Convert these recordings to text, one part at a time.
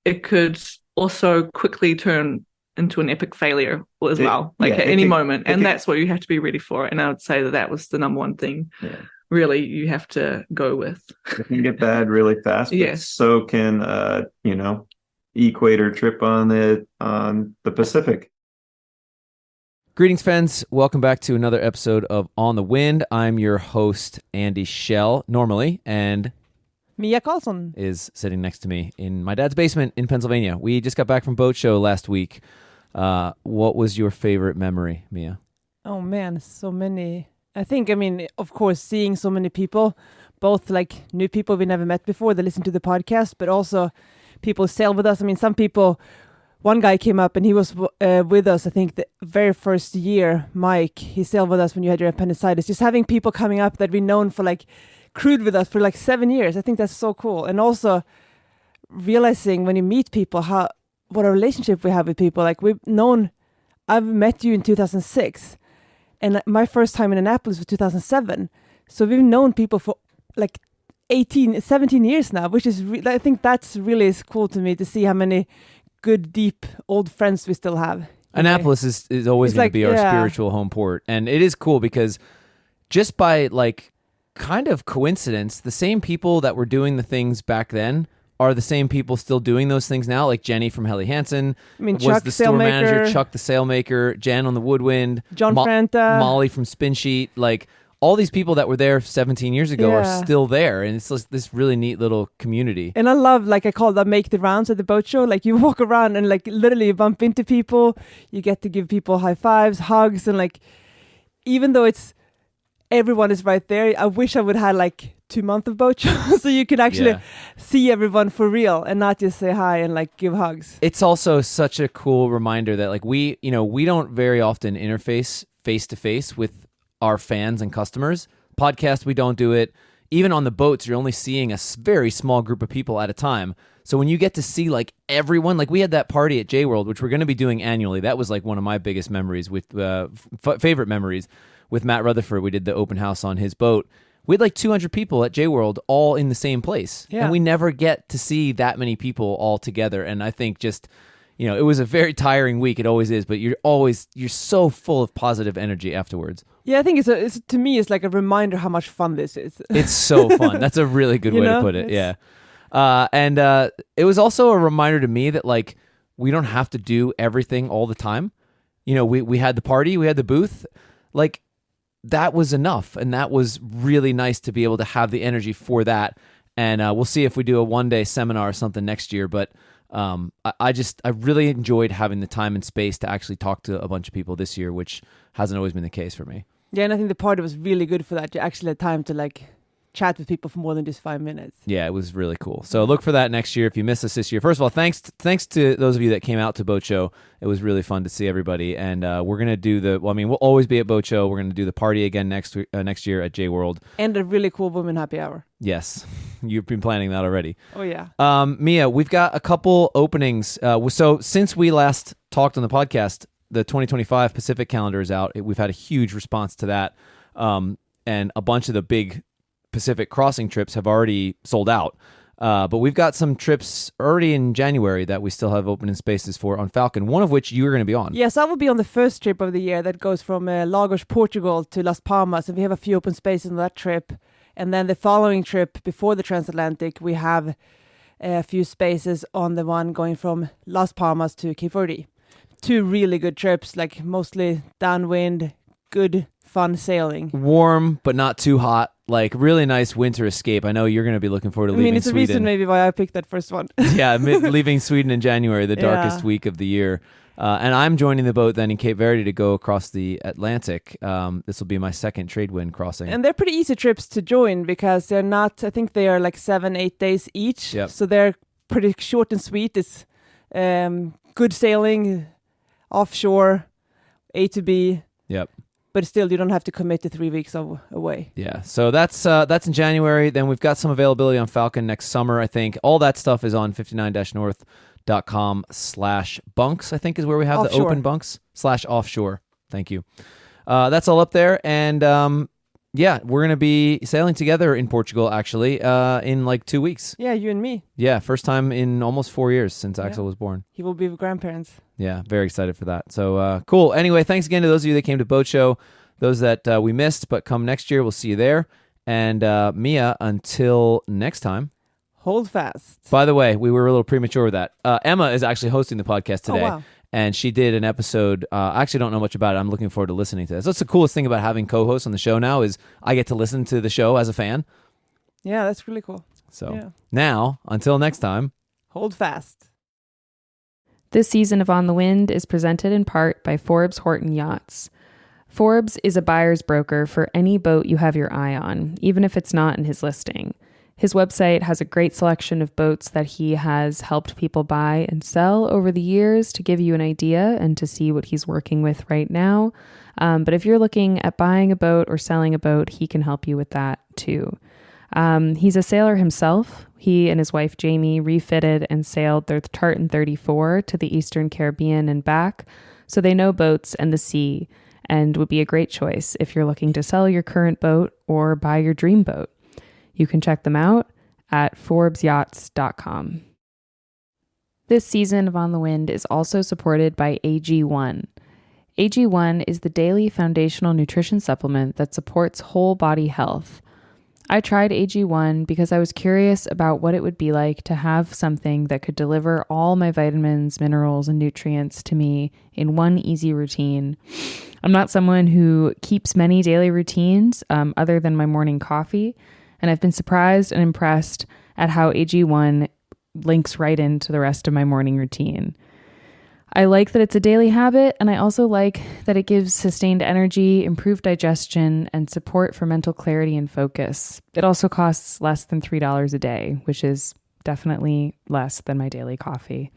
it could also quickly turn into an epic failure as well, like yeah, at any can, moment. it And can, that's what you have to be ready for. And I would say that that was the number one thing, yeah, really, you have to go with. it can get bad really fast, but Yes. so can equator trip on the Pacific. Greetings, friends. Welcome back to another episode of On the Wind. I'm your host, Andy Schell, normally, and Mia Karlsson is sitting next to me in my dad's basement in Pennsylvania. We just got back from boat show last week. What was your favorite memory, Mia? Oh man, so many. Of course, seeing so many people, both like new people we never met before that listen to the podcast, but also people sail with us. I mean, some people, one guy came up and he was with us, I think the very first year, Mike, he sailed with us when you had your appendicitis. Just having people coming up that we've known for like, crewed with us for like 7 years. I think that's so cool. And also realizing when you meet people, what a relationship we have with people. Like I've met you in 2006 and my first time in Annapolis was 2007. So we've known people for like 17 years now, which is, I think that's really is cool to me to see how many good, deep, old friends we still have. Annapolis is always going to be our spiritual home port. And it is cool because just by like kind of coincidence, the same people that were doing the things back then are the same people still doing those things now. Like Jenny from Helly Hansen was Chuck, the store manager, Chuck the sailmaker, Jan on the woodwind, John Franta, Molly from Spin Sheet. Like all these people that were there 17 years ago are still there, and it's just this really neat little community. And I love, like I call that, make the rounds at the boat show. Like you walk around and like literally bump into people. You get to give people high fives, hugs, and like even though everyone is right there, I wish I would have like 2 months of boat show so you could actually see everyone for real and not just say hi and like give hugs. It's also such a cool reminder that like we don't very often interface face to face with our fans and customers. Podcast, we don't do it. Even on the boats, you're only seeing a very small group of people at a time. So when you get to see like everyone, like we had that party at J World, which we're going to be doing annually. That was like one of my biggest memories with favorite memories with Matt Rutherford. We did the open house on his boat. We had like 200 people at J World all in the same place. Yeah. And we never get to see that many people all together. And I think just, it was a very tiring week. It always is, but you're so full of positive energy afterwards. Yeah, I think it's to me, it's like a reminder how much fun this is. It's so fun. That's a really good way to put it. Yeah. And it was also a reminder to me that like, we don't have to do everything all the time. We had the party, we had the booth, like that was enough. And that was really nice to be able to have the energy for that. And we'll see if we do a one-day seminar or something next year. But I really enjoyed having the time and space to actually talk to a bunch of people this year, which hasn't always been the case for me. Yeah, and I think the party was really good for that. You actually had time to like chat with people for more than just 5 minutes. Yeah, it was really cool. So look for that next year if you missed us this year. First of all, thanks to those of you that came out to Boat Show. It was really fun to see everybody. And we're going to do we'll always be at Boat Show. We're going to do the party again next year at J World. And a really cool women happy hour. Yes, you've been planning that already. Oh, yeah. Mia, we've got a couple openings. So since we last talked on the podcast, the 2025 Pacific calendar is out. We've had a huge response to that. And a bunch of the big Pacific crossing trips have already sold out. But we've got some trips already in January that we still have open in spaces for on Falcon, one of which you are going to be on. Yes, I will be on the first trip of the year that goes from Lagos, Portugal to Las Palmas, and we have a few open spaces on that trip. And then the following trip before the transatlantic, we have a few spaces on the one going from Las Palmas to Cape Verde. 2 really good trips, like mostly downwind, good, fun sailing. Warm, but not too hot. Like really nice winter escape. I know you're going to be looking forward to leaving Sweden. It's a reason maybe why I picked that first one. Yeah, leaving Sweden in January, the darkest week of the year. And I'm joining the boat then in Cape Verde to go across the Atlantic. This will be my second trade wind crossing. And they're pretty easy trips to join because they're not, I think they are like 7-8 days each. Yep. So they're pretty short and sweet. It's good sailing, offshore, A to B. Yep. But still, you don't have to commit to 3 weeks away. Yeah, so that's in January. Then we've got some availability on Falcon next summer, I think. All that stuff is on 59-north.com/bunks, I think is where we have offshore. The open bunks /offshore. Thank you. That's all up there. And yeah, we're going to be sailing together in Portugal, actually, in like 2 weeks. Yeah, you and me. Yeah, first time in almost 4 years since Axel was born. He will be with grandparents. Yeah, very excited for that. So cool. Anyway, thanks again to those of you that came to Boat Show. Those that we missed, but come next year, we'll see you there. And Mia, until next time. Hold fast. By the way, we were a little premature with that. Emma is actually hosting the podcast today. Oh, wow. And she did an episode. I actually don't know much about it. I'm looking forward to listening to this. That's the coolest thing about having co-hosts on the show now is I get to listen to the show as a fan. Yeah, that's really cool. So now, until next time. Hold fast. This season of On the Wind is presented in part by Forbes Horton Yachts. Forbes is a buyer's broker for any boat you have your eye on, even if it's not in his listing. His website has a great selection of boats that he has helped people buy and sell over the years to give you an idea and to see what he's working with right now. But if you're looking at buying a boat or selling a boat, he can help you with that too. He's a sailor himself. He and his wife Jamie refitted and sailed their Tartan 34 to the Eastern Caribbean and back, so they know boats and the sea and would be a great choice if you're looking to sell your current boat or buy your dream boat. You can check them out at ForbesYachts.com. This season of On the Wind is also supported by AG1. AG1 is the daily foundational nutrition supplement that supports whole body health. I tried AG1 because I was curious about what it would be like to have something that could deliver all my vitamins, minerals, and nutrients to me in one easy routine. I'm not someone who keeps many daily routines other than my morning coffee, and I've been surprised and impressed at how AG1 links right into the rest of my morning routine. I like that it's a daily habit, and I also like that it gives sustained energy, improved digestion, and support for mental clarity and focus. It also costs less than $3 a day, which is definitely less than my daily coffee.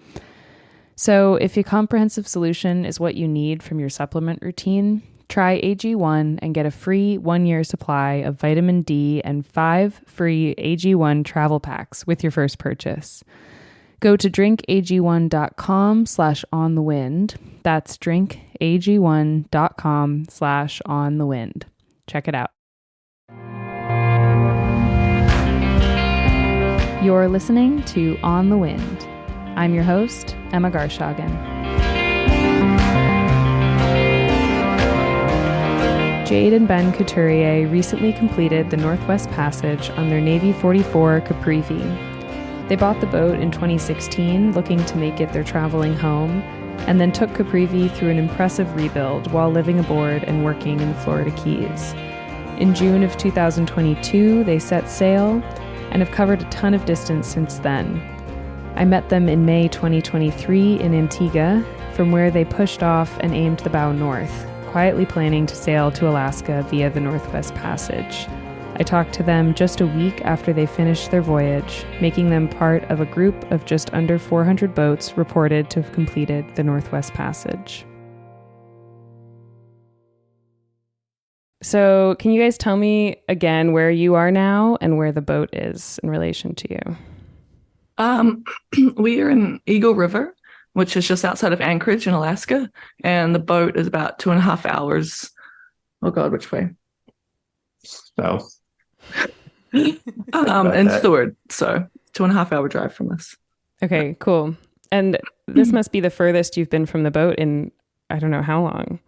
So if a comprehensive solution is what you need from your supplement routine, try AG1 and get a free 1-year supply of vitamin D and 5 free AG1 travel packs with your first purchase. Go to drinkag1.com/onthewind. That's drinkag1.com/onthewind. Check it out. You're listening to On the Wind. I'm your host, Emma Garshagen. Jade and Ben Couturier recently completed the Northwest Passage on their Navy 44 Caprivi. They bought the boat in 2016, looking to make it their traveling home, and then took Caprivi through an impressive rebuild while living aboard and working in the Florida Keys. In June of 2022, they set sail and have covered a ton of distance since then. I met them in May 2023 in Antigua, from where they pushed off and aimed the bow north, quietly planning to sail to Alaska via the Northwest Passage. I talked to them just a week after they finished their voyage, making them part of a group of just under 400 boats reported to have completed the Northwest Passage. So, can you guys tell me again where you are now and where the boat is in relation to you? We are in Eagle River, which is just outside of Anchorage in Alaska, and the boat is about 2.5 hours. Oh God, which way? South. In Seward, so 2.5 hour drive from us. Okay, cool. And this must be the furthest you've been from the boat in I don't know how long.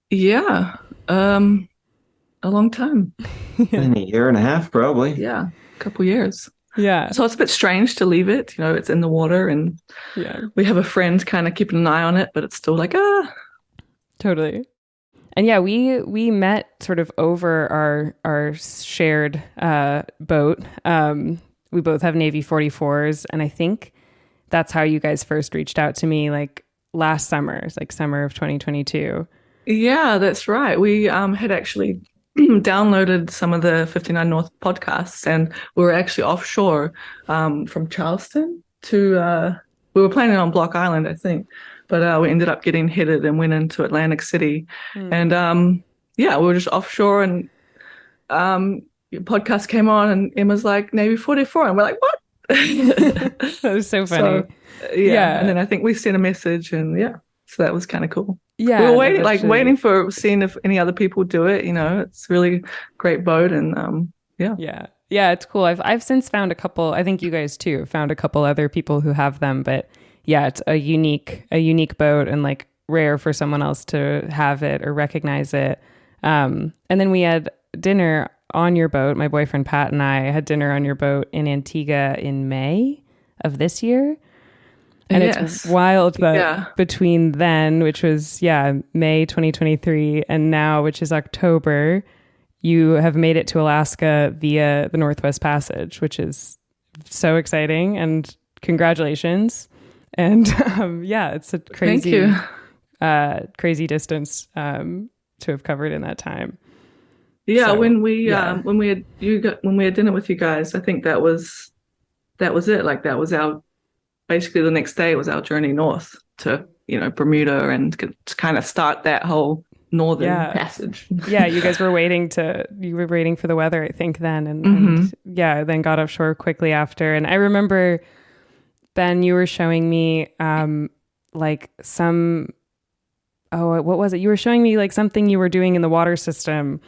Yeah, a long time. In 1.5 years, probably. Yeah, a couple years. Yeah. So it's a bit strange to leave it. You know, it's in the water, and we have a friend kind of keeping an eye on it, but it's still like, Totally. And yeah, we met sort of over our shared boat. We both have Navy 44s, and I think that's how you guys first reached out to me, like last summer, like summer of 2022. Yeah, that's right. We had actually downloaded some of the 59 North podcasts, and we were actually offshore from Charleston to we were planning on Block Island, I think, but we ended up getting headed and went into Atlantic City. And we were just offshore, and your podcast came on, and Emma's like, Navy 44, and we're like, what? That was so funny. So, yeah. And then I think we sent a message, and so that was kind of cool. Yeah, we were waiting, eventually. waiting for seeing if any other people do it. It's really great boat, and Yeah, it's cool. I've since found a couple. I think you guys too have found a couple other people who have them, but yeah, it's a unique boat, and like rare for someone else to have it or recognize it. And then we had dinner on your boat. My boyfriend Pat and I had dinner on your boat in Antigua in May of this year. And it's wild that between then, which was May 2023, and now, which is October, you have made it to Alaska via the Northwest Passage, which is so exciting, and congratulations. And it's a crazy distance to have covered in that time. Yeah, so, when we had dinner with you guys, I think that was it. Like that was our basically the next day was our journey north to Bermuda, and to kind of start that whole northern passage. Yeah, you guys were waiting for the weather, I think, then, and then got offshore quickly after. And I remember, Ben, you were showing me what was it? You were showing me like something you were doing in the water system,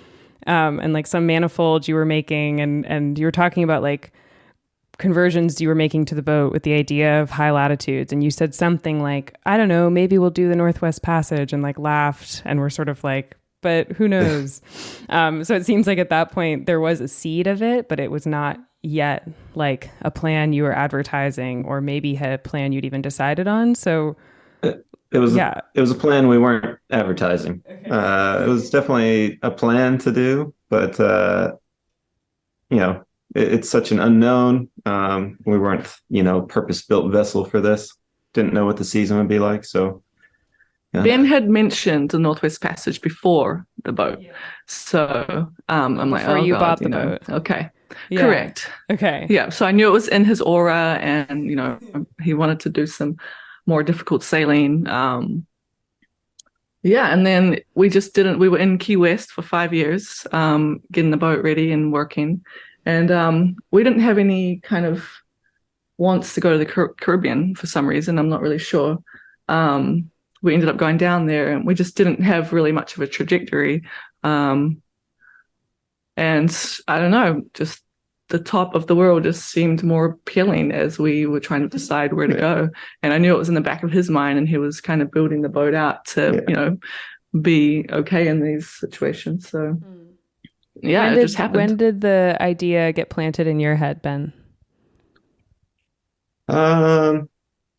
and like some manifold you were making, and you were talking about like conversions you were making to the boat with the idea of high latitudes, and you said something like, I don't know, maybe we'll do the Northwest Passage, and like laughed, and we're sort of like, but who knows? So it seems like at that point there was a seed of it, but it was not yet like a plan you were advertising, or maybe a plan you'd even decided on. So it was a plan we weren't advertising. Okay. It was definitely a plan to do, but it's such an unknown. We weren't, purpose-built vessel for this. Didn't know what the season would be like. So Ben had mentioned the Northwest Passage before the boat. Yeah. So I'm like, before you bought the boat. Okay. Yeah. Correct. Okay. Yeah. So I knew it was in his aura, and, he wanted to do some more difficult sailing. And then we were in Key West for 5 years, getting the boat ready and working. And we didn't have any kind of wants to go to the Caribbean for some reason. I'm not really sure. We ended up going down there, and we just didn't have really much of a trajectory. And I don't know, just the top of the world just seemed more appealing as we were trying to decide where to go. And I knew it was in the back of his mind, and he was kind of building the boat out to, be okay in these situations. So... it just happened. When did the idea get planted in your head, Ben? I'm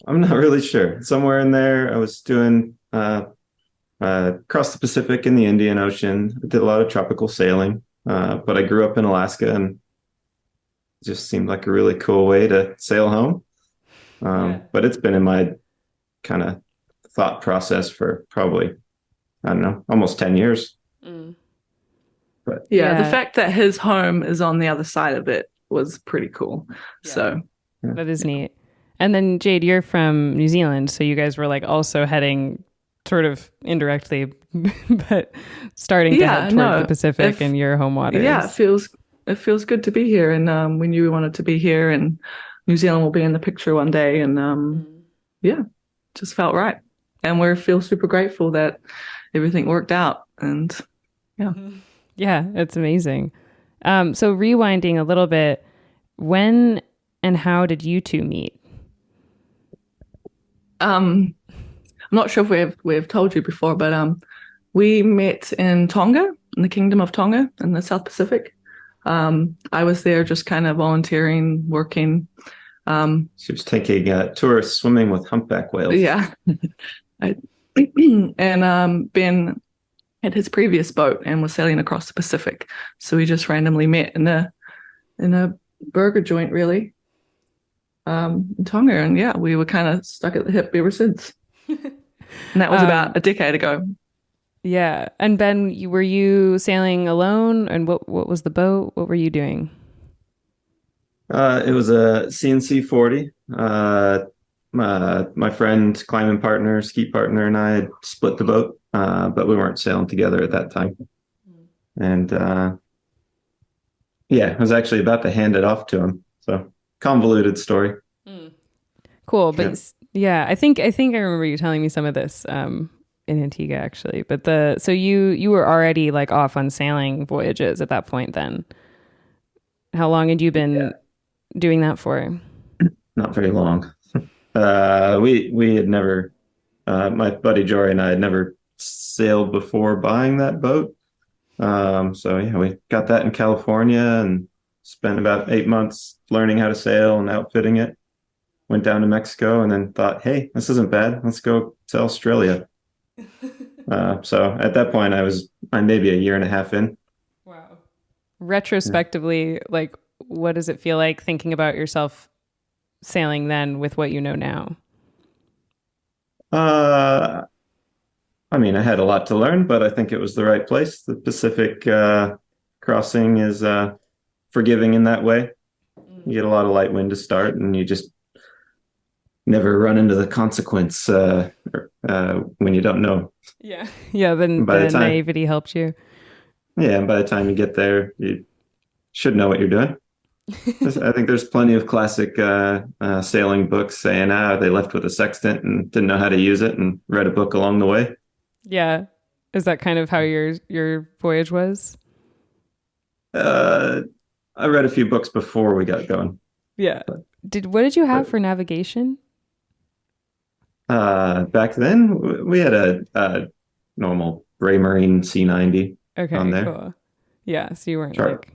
not really sure. Somewhere in there, I was doing across the Pacific and the Indian Ocean. I did a lot of tropical sailing, but I grew up in Alaska, and it just seemed like a really cool way to sail home. But it's been in my kind of thought process for probably, I don't know, almost 10 years. But the fact that his home is on the other side of it was pretty cool. Yeah. So that is neat. And then Jade, you're from New Zealand, so you guys were like also heading sort of indirectly, but starting to head toward the Pacific and your home waters. Yeah, it feels good to be here, and we knew we wanted to be here, and New Zealand will be in the picture one day, and just felt right, and we feel super grateful that everything worked out, and Yeah, it's amazing. So rewinding a little bit, when and how did you two meet? I'm not sure if we have told you before, but we met in Tonga, in the Kingdom of Tonga in the South Pacific. I was there just kind of volunteering, working. She was taking tourists swimming with humpback whales. Yeah. And Ben had his previous boat and was sailing across the Pacific. So we just randomly met in a burger joint, really, in Tonga. And we were kind of stuck at the hip ever since. And that was about a decade ago. Yeah. And Ben, were you sailing alone? And what was the boat? What were you doing? It was a CNC 40. My friend, climbing partner, ski partner, and I had split the boat, but we weren't sailing together at that time. And I was actually about to hand it off to him. So convoluted story. Cool, but I think I remember you telling me some of this in Antigua actually. But so you were already like off on sailing voyages at that point then. How long had you been doing that for? Not very long. We had never, my buddy Jory and I had never sailed before buying that boat. So yeah, we got that in California and spent about 8 months learning how to sail and outfitting it. Went down to Mexico and then thought, hey, this isn't bad. Let's go to Australia. So at that point, I'm maybe a year and a half in. Wow. Retrospectively, like, what does it feel like thinking about yourself sailing then with what you know now? I mean, I had a lot to learn, but I think it was the right place. The Pacific crossing is forgiving in that way. You get a lot of light wind to start, and you just never run into the consequence when you don't know. Yeah. Yeah, then the naivety helped you. Yeah, and by the time you get there, you should know what you're doing. I think there's plenty of classic sailing books saying, they left with a sextant and didn't know how to use it and read a book along the way. Yeah. Is that kind of how your voyage was? I read a few books before we got going. Yeah. What did you have for navigation? Back then, we had a normal Raymarine C90 on there. Cool. Yeah, so you weren't like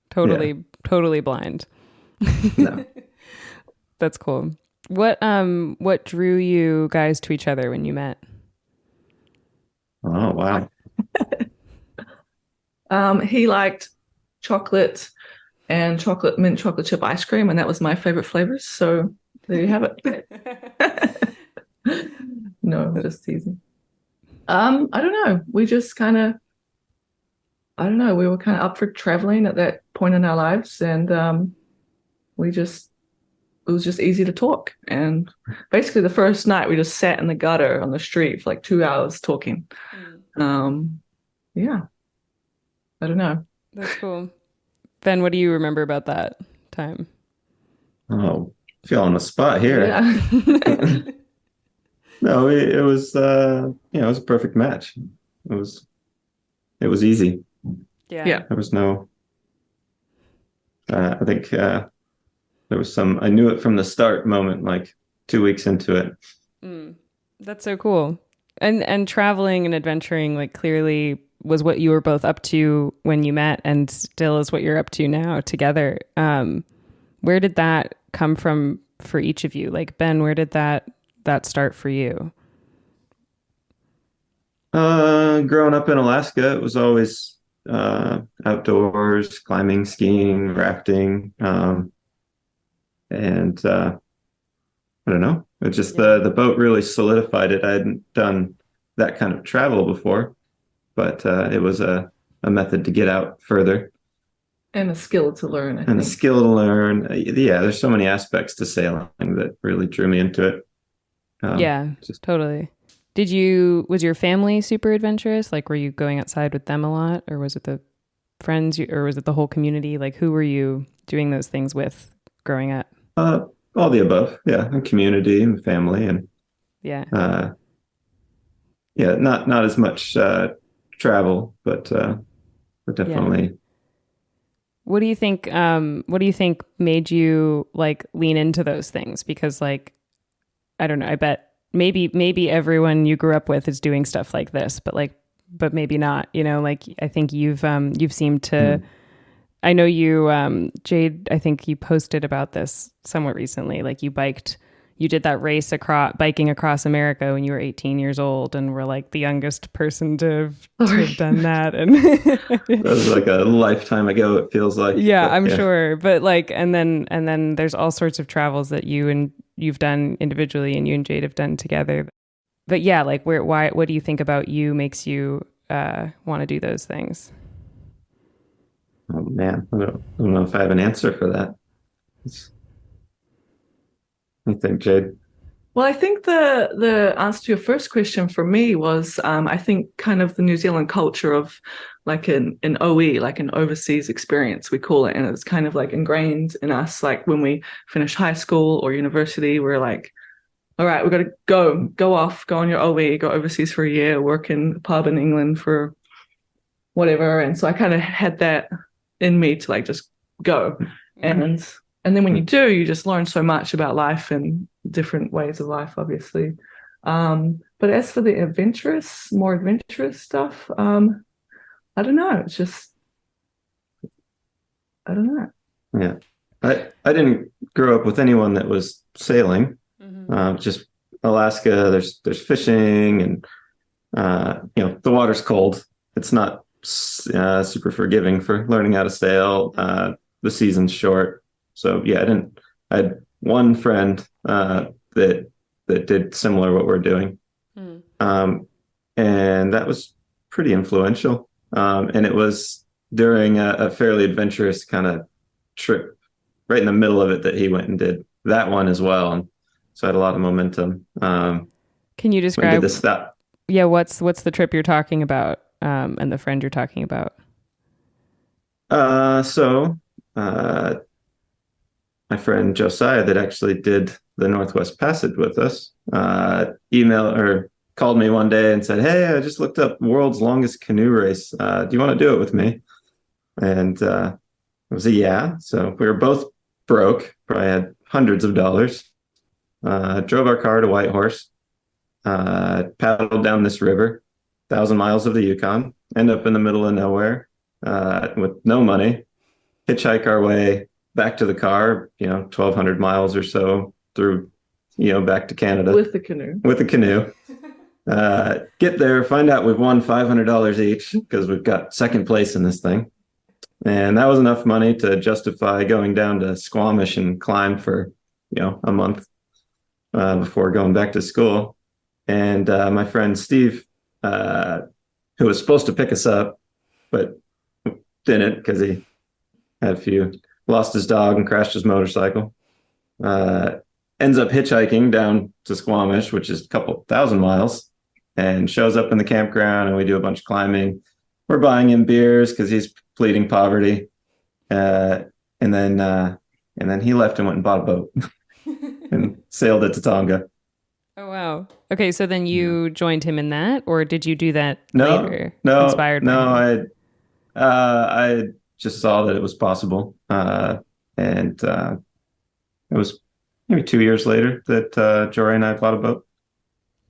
totally blind. No. That's cool. What drew you guys to each other when you met? Oh, wow. He liked chocolate and mint chocolate chip ice cream, and that was my favorite flavors. So there you have it. No, just teasing. I don't know. We just kind of, I don't know. We were kind of up for traveling at that point in our lives, and it was just easy to talk. And basically, the first night we just sat in the gutter on the street for like 2 hours talking. Yeah, I don't know. That's cool. Ben, what do you remember about that time? Oh, feel on the spot here. Yeah. No, it was it was a perfect match. It was easy. Yeah. There was no I think there was I knew it from the start moment, like 2 weeks into it. That's so cool. And traveling and adventuring like clearly was what you were both up to when you met and still is what you're up to now together. Where did that come from for each of you? Like Ben, where did that start for you? Growing up in Alaska, it was always outdoors, climbing, skiing, rafting, and I don't know. It just the boat really solidified it. I hadn't done that kind of travel before, but it was a method to get out further. And a skill to learn, I think. A skill to learn. Yeah, there's so many aspects to sailing that really drew me into it. Totally. Was your family super adventurous? Like, were you going outside with them a lot, or was it the friends, or was it the whole community? Like, who were you doing those things with growing up? All the above. Yeah, and community and family, and not as much travel, but definitely. Yeah. What do you think? What do you think made you like lean into those things? Because like, I don't know. I bet maybe everyone you grew up with is doing stuff like this, but maybe not. You know, like I think you've seemed to. I know you, Jade. I think you posted about this somewhat recently. Like you did that race biking across America when you were 18 years old, and were like the youngest person to have done that. And that was like a lifetime ago. It feels like. Yeah, I'm sure. But like, and then there's all sorts of travels that you've done individually, and you and Jade have done together. But yeah, like what do you think about you makes you want to do those things? Oh man, I don't know if I have an answer for that. I think, Jade. Well, I think the answer to your first question for me was I think kind of the New Zealand culture of like an OE, like an overseas experience, we call it. And it's kind of like ingrained in us. Like when we finish high school or university, we're like, all right, we've got to go on your OE, go overseas for a year, work in a pub in England for whatever. And so I kind of had that in me to like just go. And then when you do, you just learn so much about life and different ways of life, obviously. But as for the more adventurous stuff, I don't know. It's just, I don't know. Yeah. I didn't grow up with anyone that was sailing. Just Alaska, there's fishing and, the water's cold. It's not super forgiving for learning how to sail. The season's short. So yeah, I had one friend that did similar what we're doing. And that was pretty influential. And it was during a fairly adventurous kind of trip right in the middle of it that he went and did that one as well. And so I had a lot of momentum. Can you describe this stuff? Yeah, what's the trip you're talking about, and the friend you're talking about? So my friend Josiah that actually did the Northwest Passage with us, called me one day and said, "Hey, I just looked up world's longest canoe race. Do you want to do it with me?" And I was yeah. So we were both broke, probably had hundreds of dollars. Drove our car to Whitehorse, paddled down this river, 1,000 miles of the Yukon, end up in the middle of nowhere with no money, hitchhike our way back to the car, 1,200 miles or so through, back to Canada. With the canoe. Get there, find out we've won $500 each because we've got second place in this thing. And that was enough money to justify going down to Squamish and climb for, a month before going back to school. And my friend Steve, who was supposed to pick us up, but didn't because he lost his dog and crashed his motorcycle, ends up hitchhiking down to Squamish, which is a couple thousand miles, and shows up in the campground, and we do a bunch of climbing. We're buying him beers because he's pleading poverty. And then he left and went and bought a boat and sailed it to Tonga. Oh, wow. Okay, so then you joined him in that, or did you do that later? No, inspired by him? I just saw that it was possible. And it was maybe 2 years later that Jory and I bought a boat.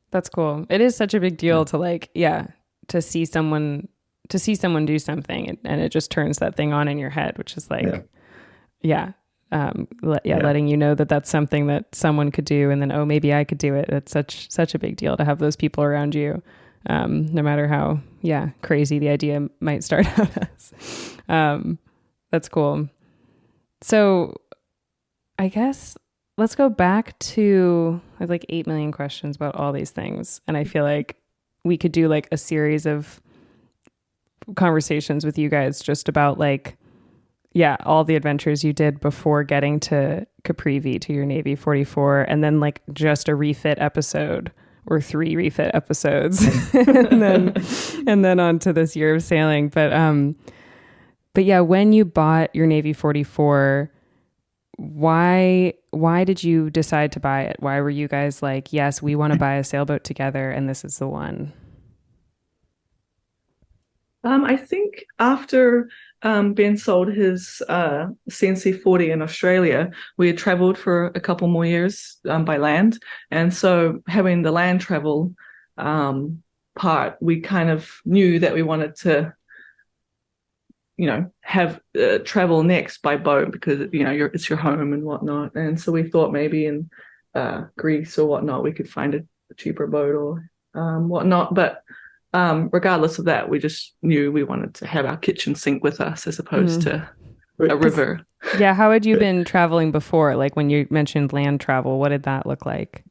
That's cool. It is such a big deal to see someone do something and it just turns that thing on in your head, which is like, letting you know that that's something that someone could do, and then, oh, maybe I could do it. It's such a big deal to have those people around you, no matter how crazy the idea might start out as. That's cool. So I guess let's go back to, I have like 8 million questions about all these things, and I feel like we could do like a series of conversations with you guys just about like, all the adventures you did before getting to Caprivi, to your Navy 44, and then like just a refit episode or 3 refit episodes and then on to this year of sailing. But yeah, when you bought your Navy 44, why did you decide to buy it? Why were you guys like, yes, we want to buy a sailboat together and this is the one? I think after Ben sold his CNC 40 in Australia, we had traveled for a couple more years by land. And so having the land travel part, we kind of knew that we wanted to, have travel next by boat because, it's your home and whatnot. And so we thought maybe in Greece or whatnot, we could find a cheaper boat or whatnot. But regardless of that, we just knew we wanted to have our kitchen sink with us as opposed to a river. Yeah. How had you been traveling before? Like when you mentioned land travel, what did that look like?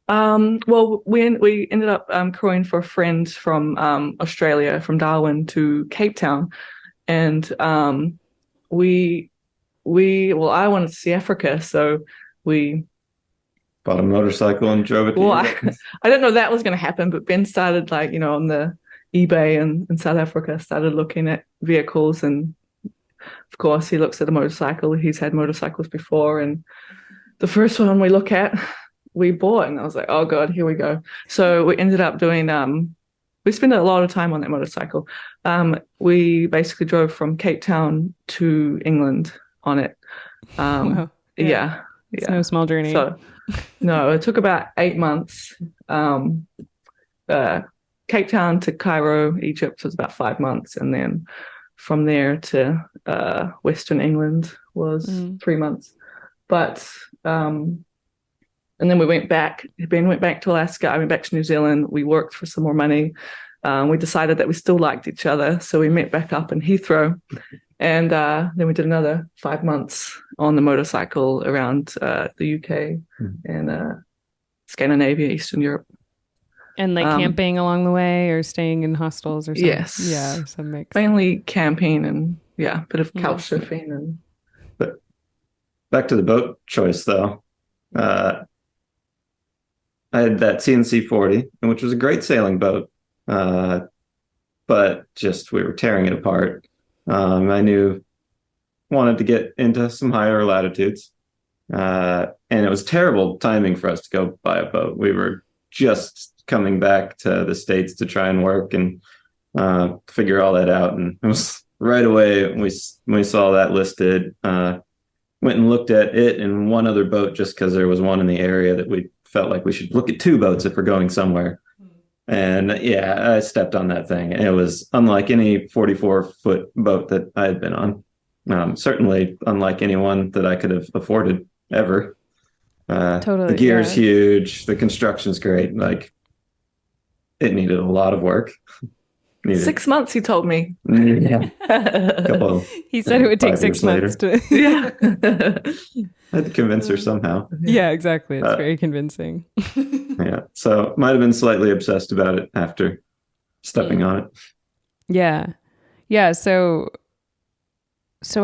Well, we ended up crewing for a friend from Australia, from Darwin to Cape Town. And I wanted to see Africa. So we bought a motorcycle and drove it. I didn't know that was going to happen, but Ben started on the eBay and in South Africa, started looking at vehicles. And of course he looks at a motorcycle. He's had motorcycles before. And the first one we look at we bought, and I was like, oh God, here we go. So we ended up doing, we spent a lot of time on that motorcycle. We basically drove from Cape Town to England on it. Wow. Yeah. It's no small journey. So, no, it took about 8 months. Cape Town to Cairo, Egypt was about 5 months. And then from there to Western England was 3 months. But, and then we went back. Ben went back to Alaska. I went back to New Zealand. We worked for some more money. We decided that we still liked each other. So we met back up in Heathrow. And then we did another 5 months on the motorcycle around the UK and Scandinavia, Eastern Europe. And like camping along the way or staying in hostels or something? Yes. Yeah, some mix. Mainly camping and, a bit of couch surfing. But back to the boat choice, though. I had that CNC 40, which was a great sailing boat, but just we were tearing it apart. I wanted to get into some higher latitudes, and it was terrible timing for us to go buy a boat. We were just coming back to the States to try and work and figure all that out. And it was right away we saw that listed, went and looked at it and one other boat just because there was one in the area that we felt like we should look at 2 boats if we're going somewhere. And I stepped on that thing. It was unlike any 44-foot boat that I had been on. Certainly unlike anyone that I could have afforded ever. Totally. The gear's huge. The construction's great. Like, it needed a lot of work. 6 months, he told me. Yeah. He said it would take 6 months to. Yeah. I had to convince her somehow. Yeah, exactly. It's very convincing. Yeah. So might have been slightly obsessed about it after stepping on it. Yeah. Yeah. So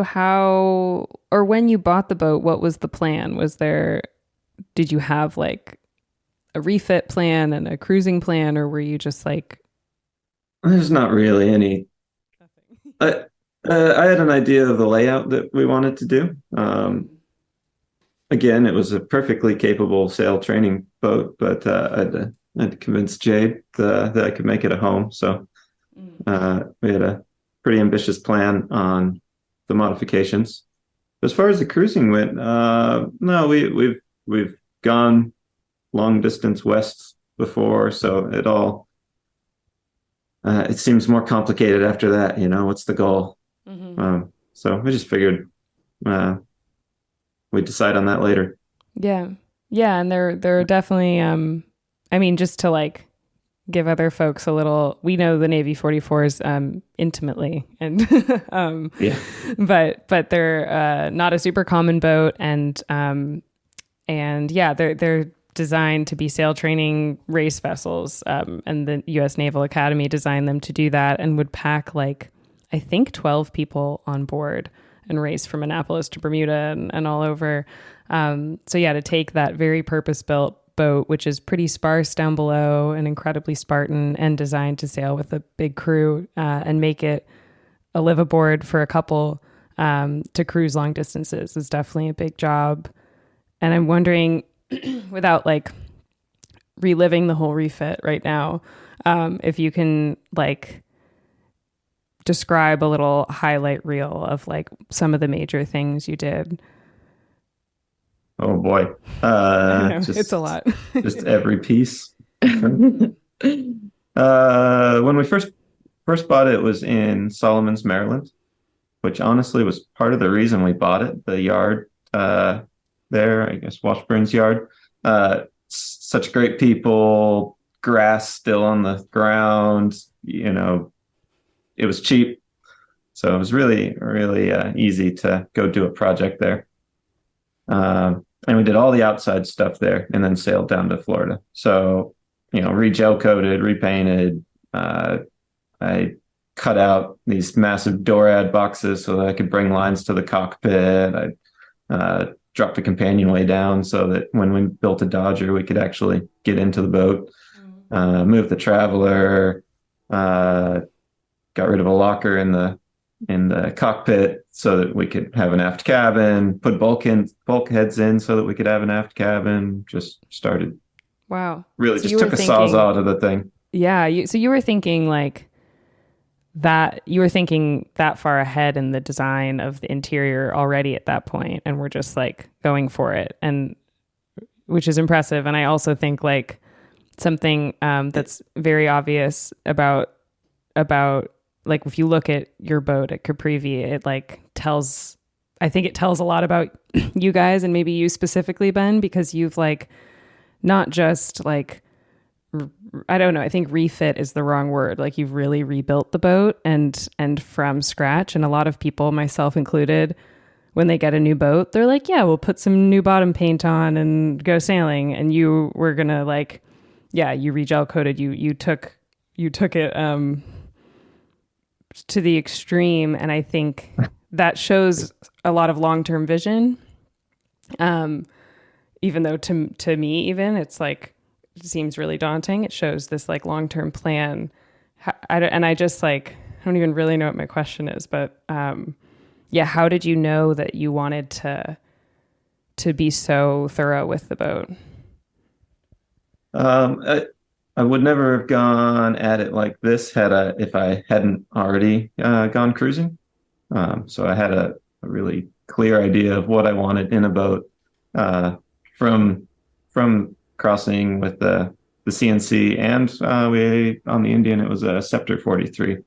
how, or when you bought the boat, what was the plan? Did you have like a refit plan and a cruising plan, or were you just like? There's not really any. I had an idea of the layout that we wanted to do. Again, it was a perfectly capable sail training boat, but I had to convince Jade that I could make it a home. So we had a pretty ambitious plan on the modifications. As far as the cruising went, no, we've gone long distance west before, so it seems more complicated after that. What's the goal? So we just figured we'd decide on that later. Yeah, and there are definitely just to like give other folks a little, we know the Navy 44s intimately, and but they're not a super common boat, and they're designed to be sail training race vessels, and the U.S. Naval Academy designed them to do that, and would pack like I think 12 people on board and race from Annapolis to Bermuda and all over. To take that very purpose-built boat, which is pretty sparse down below and incredibly Spartan and designed to sail with a big crew, and make it a liveaboard for a couple to cruise long distances is definitely a big job. And I'm wondering, without like reliving the whole refit right now, if you can like describe a little highlight reel of like some of the major things you did. Oh boy. It's a lot. Just every piece. When we first bought it was in Solomons, Maryland, which honestly was part of the reason we bought it. The yard there, I guess Washburn's yard. Such great people, grass still on the ground, it was cheap. So it was really, really easy to go do a project there. And we did all the outside stuff there and then sailed down to Florida. So, re-gel coated, repainted. I cut out these massive Dorad boxes so that I could bring lines to the cockpit. I dropped the companionway down so that when we built a Dodger, we could actually get into the boat, move the Traveler, got rid of a locker in the in the cockpit so that we could have an aft cabin, put bulkheads in so that we could have an aft cabin. Just started. Wow. Really just took a sawzall to the thing. Yeah. So you were thinking like that, you were thinking that far ahead in the design of the interior already at that point, and we're just like going for it, and which is impressive. And I also think like something that's very obvious about like if you look at your boat at Caprivi, it like tells, I think it tells a lot about you guys and maybe you specifically, Ben, because you've like not just like, I don't know, I think refit is the wrong word. Like you've really rebuilt the boat and from scratch. And a lot of people, myself included, when they get a new boat, they're like, yeah, we'll put some new bottom paint on and go sailing. And you were gonna like, yeah, you regel coated, you took it to the extreme. And I think that shows a lot of long-term vision. Even though to me, even it seems really daunting. It shows this like long-term plan. I just like, I don't even really know what my question is, but yeah, how did you know that you wanted to be so thorough with the boat? I would never have gone at it like this if I hadn't already gone cruising. So I had a really clear idea of what I wanted in a boat from crossing with the CNC, and we on the Indian it was a Scepter 43.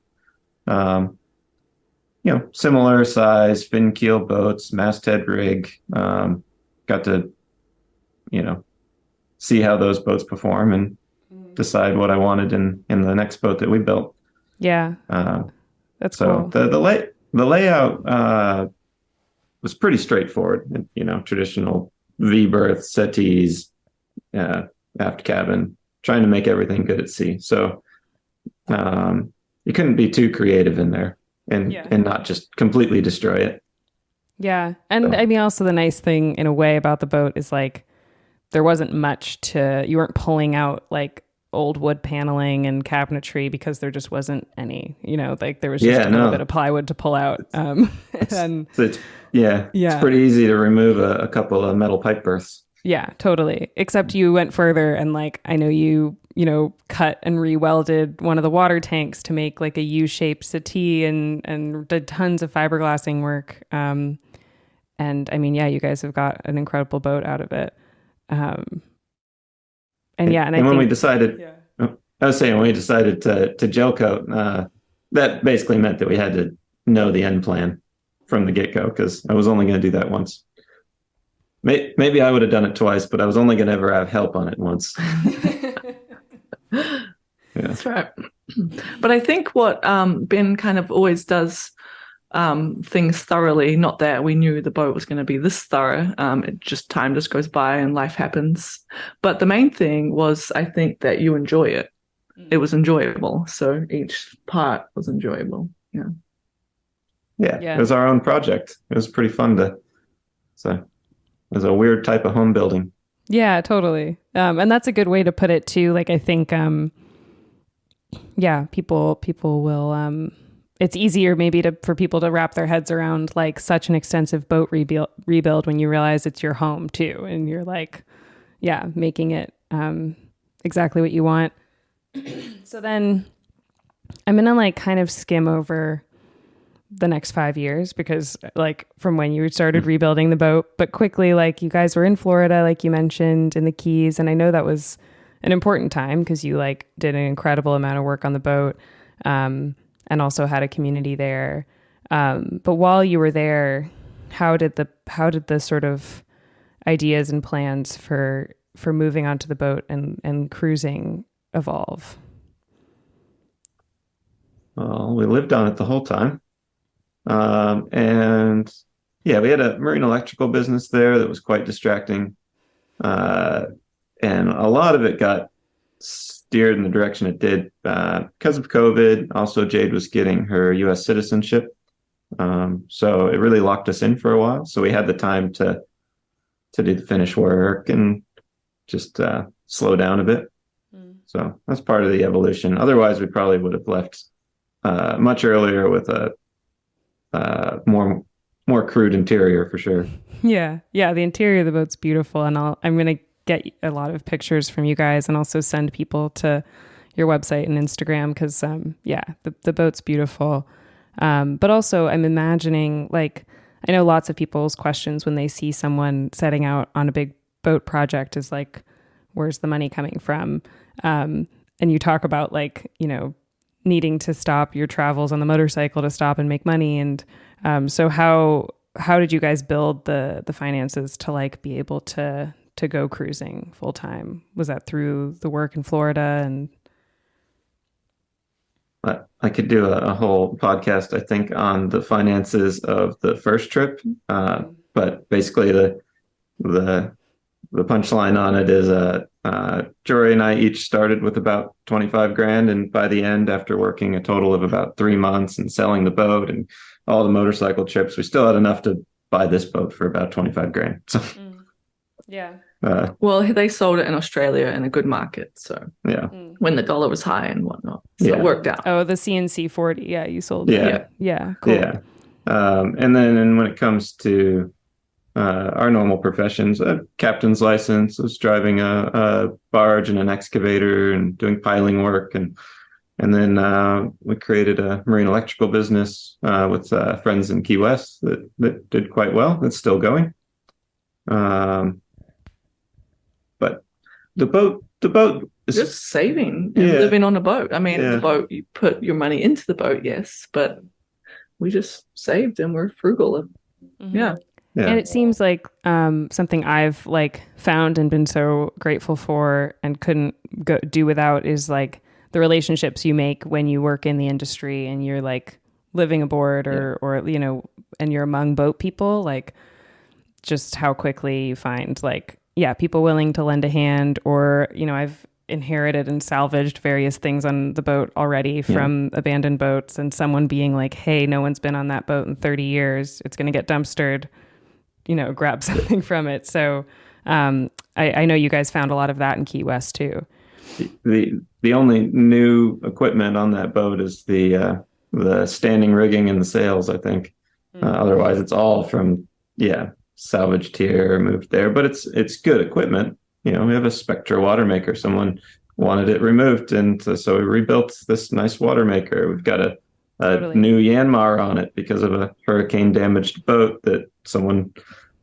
Similar size fin keel boats, masthead rig. Got to see how those boats perform and decide what I wanted in the next boat that we built. Yeah, that's cool. The layout was pretty straightforward. Traditional V-berth, settees, aft cabin, trying to make everything good at sea. So you couldn't be too creative in there and not just completely destroy it. Yeah. And I mean, also the nice thing in a way about the boat is like, there wasn't much you weren't pulling out like old wood paneling and cabinetry because there just wasn't any, like there was just a little bit of plywood to pull out. It's pretty easy to remove a couple of metal pipe berths. Yeah, totally. Except you went further and like, I know you cut and re-welded one of the water tanks to make like a U-shaped settee and did tons of fiberglassing work. And I mean, yeah, you guys have got an incredible boat out of it. When we decided to gel coat, that basically meant that we had to know the end plan from the get-go, because I was only going to do that once. Maybe I would have done it twice, but I was only going to ever have help on it once. Yeah. That's right. But I think what Ben kind of always does things thoroughly, not that we knew the boat was going to be this thorough. Time just goes by and life happens. But the main thing was, I think, that you enjoy it. It was enjoyable. So each part was enjoyable. Yeah. It was our own project. It was pretty fun it was a weird type of home building. Yeah, totally. And that's a good way to put it too. Like, I think, people will, it's easier maybe for people to wrap their heads around like such an extensive boat rebuild when you realize it's your home too. And you're like, making it, exactly what you want. So then I'm going to like kind of skim over the next 5 years, because like from when you started rebuilding the boat, but quickly, like you guys were in Florida, like you mentioned, in the Keys. And I know that was an important time because you like did an incredible amount of work on the boat, and also had a community there. But while you were there, how did the sort of ideas and plans for moving onto the boat and cruising evolve? Well, we lived on it the whole time. And we had a marine electrical business there that was quite distracting. And a lot of it got steered in the direction it did because of COVID. Also, Jade was getting her U.S. citizenship. So it really locked us in for a while. So we had the time to do the finish work and just slow down a bit. So that's part of the evolution. Otherwise, we probably would have left much earlier with a more crude interior for sure. Yeah. Yeah. The interior of the boat's beautiful. And I'm going to get a lot of pictures from you guys and also send people to your website and Instagram because, the boat's beautiful. But also I'm imagining, like, I know lots of people's questions when they see someone setting out on a big boat project is like, where's the money coming from? And you talk about, like, you know, needing to stop your travels on the motorcycle to stop and make money. And so how did you guys build the finances to, like, be able to go cruising full time? Was that through the work in Florida? And I could do a whole podcast, I think, on the finances of the first trip. But basically the punchline on it is Jory and I each started with about 25 grand. And by the end, after working a total of about 3 months and selling the boat and all the motorcycle trips, we still had enough to buy this boat for about 25 grand. So, yeah. Well, they sold it in Australia in a good market. So yeah, when the dollar was high and whatnot. So it worked out. Oh, the CNC 40. Yeah, you sold Yeah. it. Yeah. Cool. Yeah. And then when it comes to our normal professions, a captain's license, I was driving a barge and an excavator and doing piling work. And then we created a marine electrical business with friends in Key West that did quite well. It's still going. But the boat is just saving and living on a boat. I mean, the boat, you put your money into the boat, yes, but we just saved and we're frugal. Yeah. And it seems like something I've, like, found and been so grateful for and couldn't do without is, like, the relationships you make when you work in the industry and you're, like, living aboard or you know, and you're among boat people, like, just how quickly you find, like, people willing to lend a hand, or, you know, I've inherited and salvaged various things on the boat already from abandoned boats, and someone being like, hey, no one's been on that boat in 30 years. It's going to get dumpstered, you know, grab something from it. So I know you guys found a lot of that in Key West too. The only new equipment on that boat is the standing rigging and the sails, I think. Otherwise it's all from, salvaged here, moved there, but it's good equipment. You know, we have a Spectra water maker. Someone wanted it removed, and so we rebuilt this nice water maker. We've got a new Yanmar on it because of a hurricane damaged boat that someone,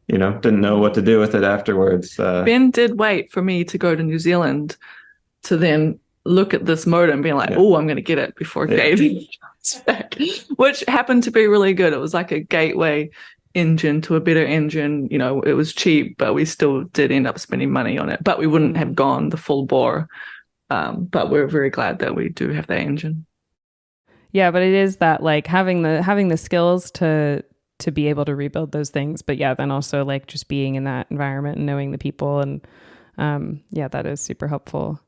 you know, didn't know what to do with it afterwards. Ben did wait for me to go to New Zealand to then look at this motor and be like, oh, I'm going to get it before Jade comes back, which happened to be really good. It was like a gateway engine to a better engine. You know, it was cheap, but we still did end up spending money on it, but we wouldn't have gone the full bore. But we're very glad that we do have that engine. Yeah, but it is that, like, having the skills to be able to rebuild those things, but then also, like, just being in that environment and knowing the people, and that is super helpful.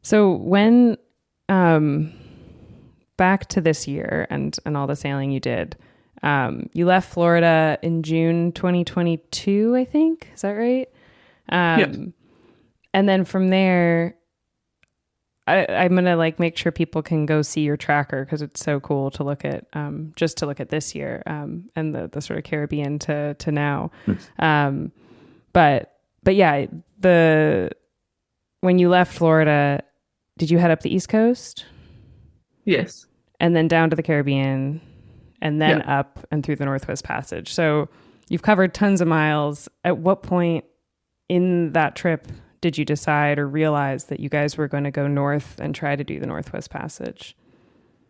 So when back to this year and all the sailing you did, you left Florida in June 2022, I think. Is that right? And then from there, I'm going to, like, make sure people can go see your tracker because it's so cool to look at, just to look at this year and the sort of Caribbean to now. But when you left Florida, did you head up the East Coast? Yes. And then down to the Caribbean and then up and through the Northwest Passage. So you've covered tons of miles. At what point in that trip did you decide or realize that you guys were going to go north and try to do the Northwest Passage?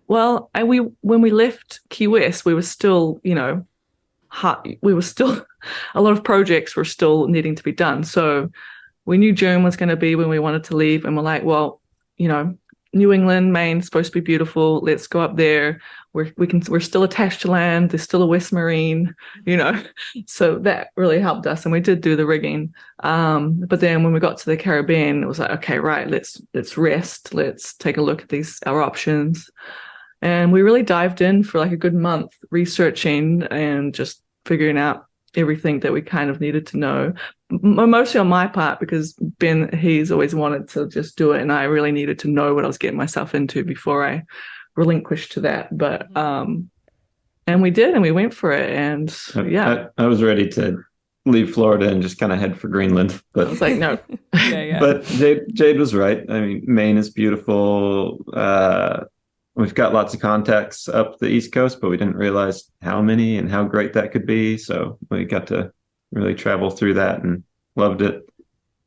Well, when we left Key West, we were still, you know, we were still, a lot of projects were still needing to be done. So we knew June was going to be when we wanted to leave, and we're like, well, you know, New England, Maine's supposed to be beautiful. Let's go up there. We're still attached to land. There's still a West Marine, you know. So that really helped us, and we did do the rigging. But then when we got to the Caribbean, it was like, okay, right, let's rest. Let's take a look at our options. And we really dived in for like a good month, researching and just figuring out everything that we kind of needed to know. Mostly on my part, because Ben, he's always wanted to just do it, and I really needed to know what I was getting myself into before I relinquished to that. But And we did, and we went for it. And I was ready to leave Florida and just kind of head for Greenland, but I was like, no. But Jade was right. I mean, Maine is beautiful. We've got lots of contacts up the East Coast, but we didn't realize how many and how great that could be. So we got to really travel through that and loved it.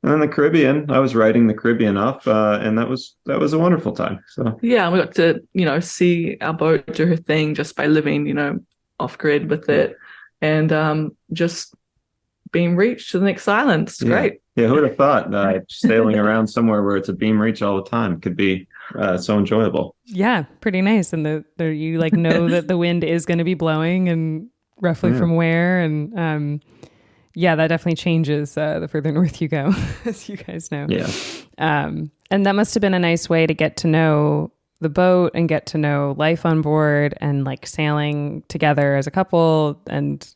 And then the Caribbean, I was writing the Caribbean off, and that was a wonderful time. So yeah, we got to, see our boat do her thing just by living, off grid with it, and just beam reach to the next island. It's great. Yeah, who would have thought sailing around somewhere where it's a beam reach all the time could be so enjoyable? Yeah, pretty nice. And you like know that the wind is going to be blowing and roughly from where, and yeah, that definitely changes the further north you go, as you guys know. Yeah. And that must have been a nice way to get to know the boat and get to know life on board and like sailing together as a couple and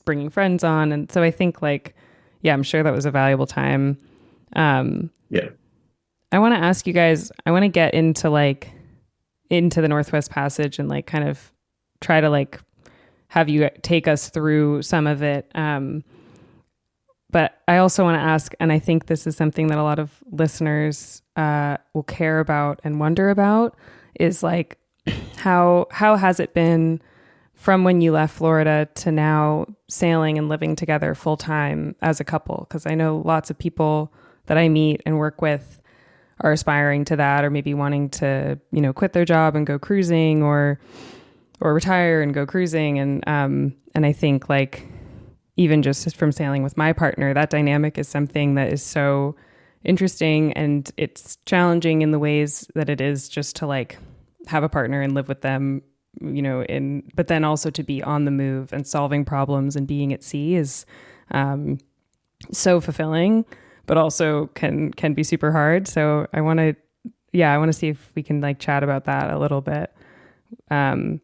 bringing friends on. And so I think I'm sure that was a valuable time. Yeah. I want to ask you guys, I want to get into the Northwest Passage and like kind of try to like have you take us through some of it. But I also want to ask, and I think this is something that a lot of listeners will care about and wonder about, is like how has it been from when you left Florida to now sailing and living together full time as a couple? Because I know lots of people that I meet and work with are aspiring to that, or maybe wanting to, quit their job and go cruising, or retire and go cruising. And I think like, even just from sailing with my partner, that dynamic is something that is so interesting, and it's challenging in the ways that it is just to like have a partner and live with them, but then also to be on the move and solving problems and being at sea is so fulfilling, but also can be super hard. So I want to see if we can like chat about that a little bit. And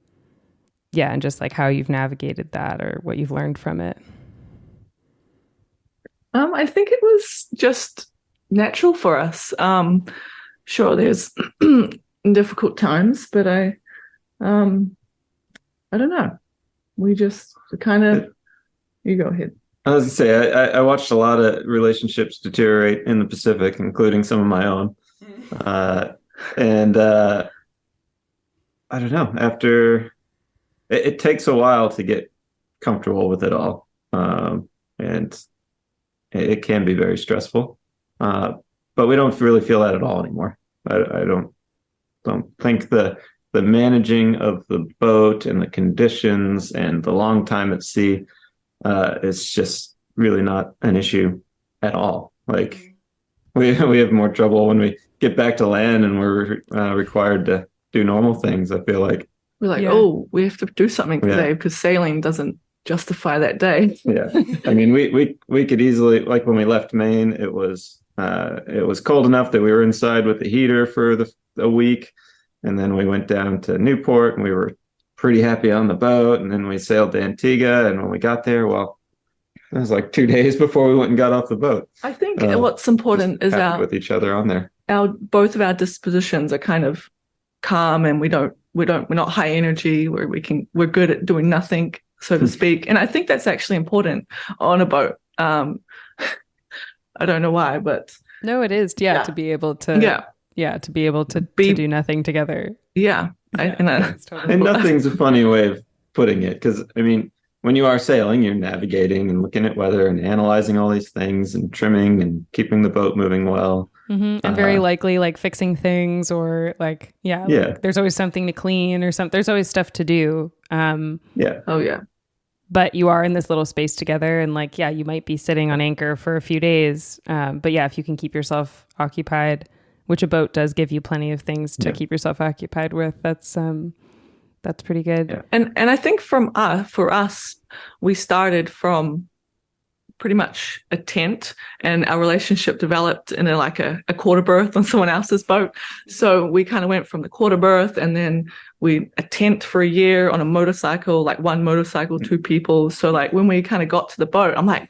just like how you've navigated that or what you've learned from it. I think it was just natural for us. Sure, there's difficult times, but I don't know. We just kind of. You go ahead. I was gonna say I watched a lot of relationships deteriorate in the Pacific, including some of my own, and I don't know. After it takes a while to get comfortable with it all, and it can be very stressful, but we don't really feel that at all anymore. I don't think the managing of the boat and the conditions and the long time at sea is just really not an issue at all. Like we have more trouble when we get back to land and we're required to do normal things. I feel like we're like, oh, we have to do something today because sailing doesn't justify that day. Yeah, I mean, we could easily, like when we left Maine, it was cold enough that we were inside with the heater for a week, and then we went down to Newport and we were pretty happy on the boat, and then we sailed to Antigua, and when we got there, well, it was like 2 days before we went and got off the boat. I think what's important is with each other on there. Both of our dispositions are kind of calm, and we're not high energy where we're good at doing nothing, so to speak. And I think that's actually important on a boat. I don't know why, but no, it is. Yeah, to be able to. Yeah, to be able to do nothing together. Yeah, and nothing's a funny way of putting it, because I mean, when you are sailing, you're navigating and looking at weather and analyzing all these things and trimming and keeping the boat moving well. Mm-hmm. And very likely like fixing things or like, like, there's always something to clean or something. There's always stuff to do. Oh yeah. But you are in this little space together, and like, you might be sitting on anchor for a few days. But if you can keep yourself occupied, which a boat does give you plenty of things to keep yourself occupied with, that's pretty good. Yeah. And I think for us, we started from pretty much a tent, and our relationship developed in a quarter berth on someone else's boat. So we kind of went from the quarter berth, and then a tent for a year on a motorcycle, like one motorcycle, two people. So like when we kind of got to the boat, I'm like,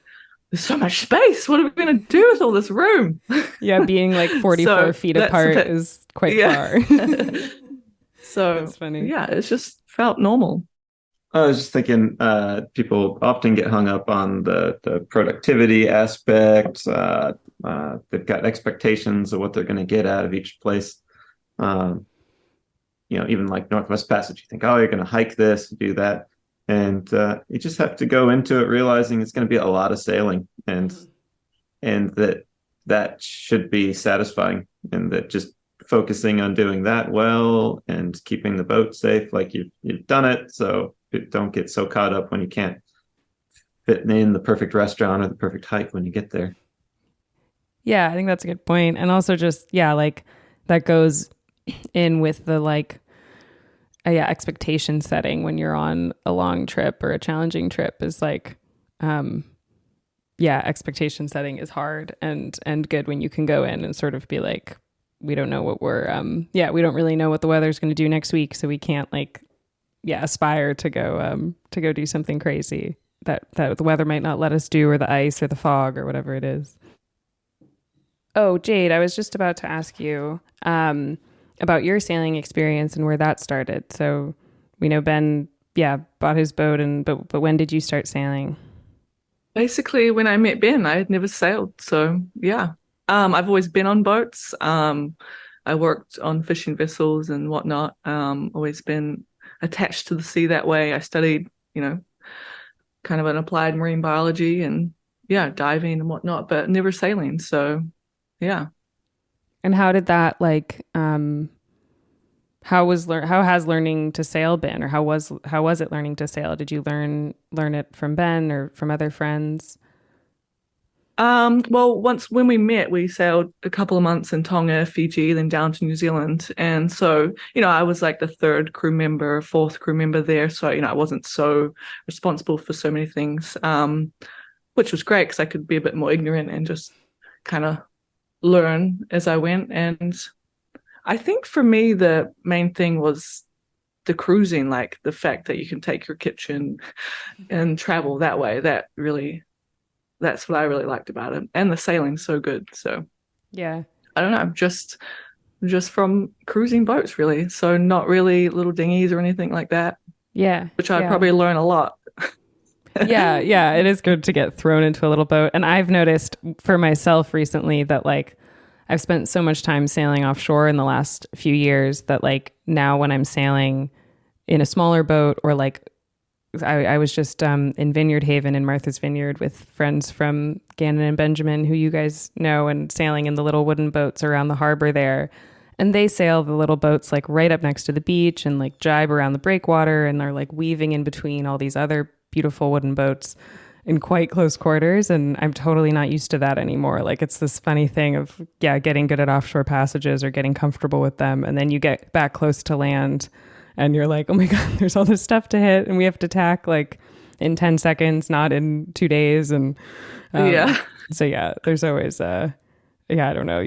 there's so much space. What are we going to do with all this room? Yeah, being like 44 feet apart is quite far. So that's funny. Yeah, it's just felt normal. I was just thinking, people often get hung up on the productivity aspect. They've got expectations of what they're going to get out of each place. Um, even like Northwest Passage, you think, oh, you're going to hike this, do that. And you just have to go into it realizing it's going to be a lot of sailing, and that should be satisfying, and that just focusing on doing that well and keeping the boat safe, like you've done it, so don't get so caught up when you can't fit in the perfect restaurant or the perfect hike when you get there. Yeah, I think that's a good point. And also just, yeah, like that goes in with the expectation setting when you're on a long trip or a challenging trip is like, expectation setting is hard and good when you can go in and sort of be like, we don't know what we don't really know what the weather's going to do next week. So we can't aspire to go do something crazy that the weather might not let us do, or the ice or the fog or whatever it is. Oh, Jade, I was just about to ask you about your sailing experience and where that started. So we know Ben, bought his boat, but when did you start sailing? Basically, when I met Ben, I had never sailed. So yeah, I've always been on boats. I worked on fishing vessels and whatnot. Always been attached to the sea that way. I studied, kind of an applied marine biology and diving and whatnot, but never sailing. So yeah. And how did that how has learning to sail been, or how was it learning to sail? Did you learn it from Ben or from other friends? Well, when we met, we sailed a couple of months in Tonga, Fiji, then down to New Zealand. And so, I was like the third crew member, fourth crew member there. So, I wasn't so responsible for so many things, which was great because I could be a bit more ignorant and just kind of learn as I went. And I think for me, the main thing was the cruising, like the fact that you can take your kitchen and travel that way. That's what I really liked about it. And the sailing's so good. So yeah, I don't know, just from cruising boats, really. So not really little dinghies or anything like that. Yeah. Which I probably learn a lot. Yeah. It is good to get thrown into a little boat. And I've noticed for myself recently that I've spent so much time sailing offshore in the last few years that now when I'm sailing in a smaller boat, or I was just in Vineyard Haven in Martha's Vineyard with friends from Gannon and Benjamin, who you guys know, and sailing in the little wooden boats around the harbor there. And they sail the little boats right up next to the beach and jibe around the breakwater, and they're weaving in between all these other beautiful wooden boats in quite close quarters. And I'm totally not used to that anymore. It's this funny thing of, getting good at offshore passages or getting comfortable with them. And then you get back close to land and you're like, oh my God, there's all this stuff to hit and we have to tack in 10 seconds, not in 2 days. And so there's always, I don't know.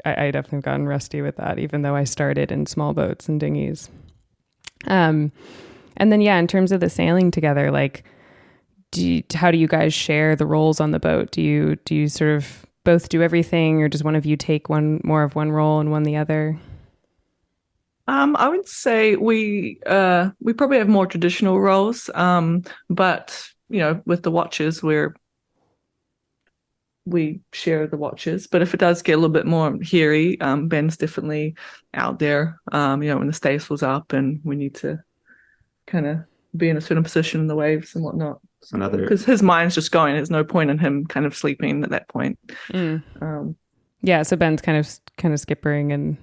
I definitely have gotten rusty with that, even though I started in small boats and dinghies. And then, in terms of the sailing together, how do you guys share the roles on the boat? Do you sort of both do everything, or does one of you take more of one role and one the other? I would say we probably have more traditional roles, but with the watches we share the watches. But if it does get a little bit more hairy, Ben's definitely out there. When the staysail's up and we need to kind of be in a certain position in the waves and whatnot. Because his mind's just going. There's no point in him kind of sleeping at that point. So Ben's kind of skippering and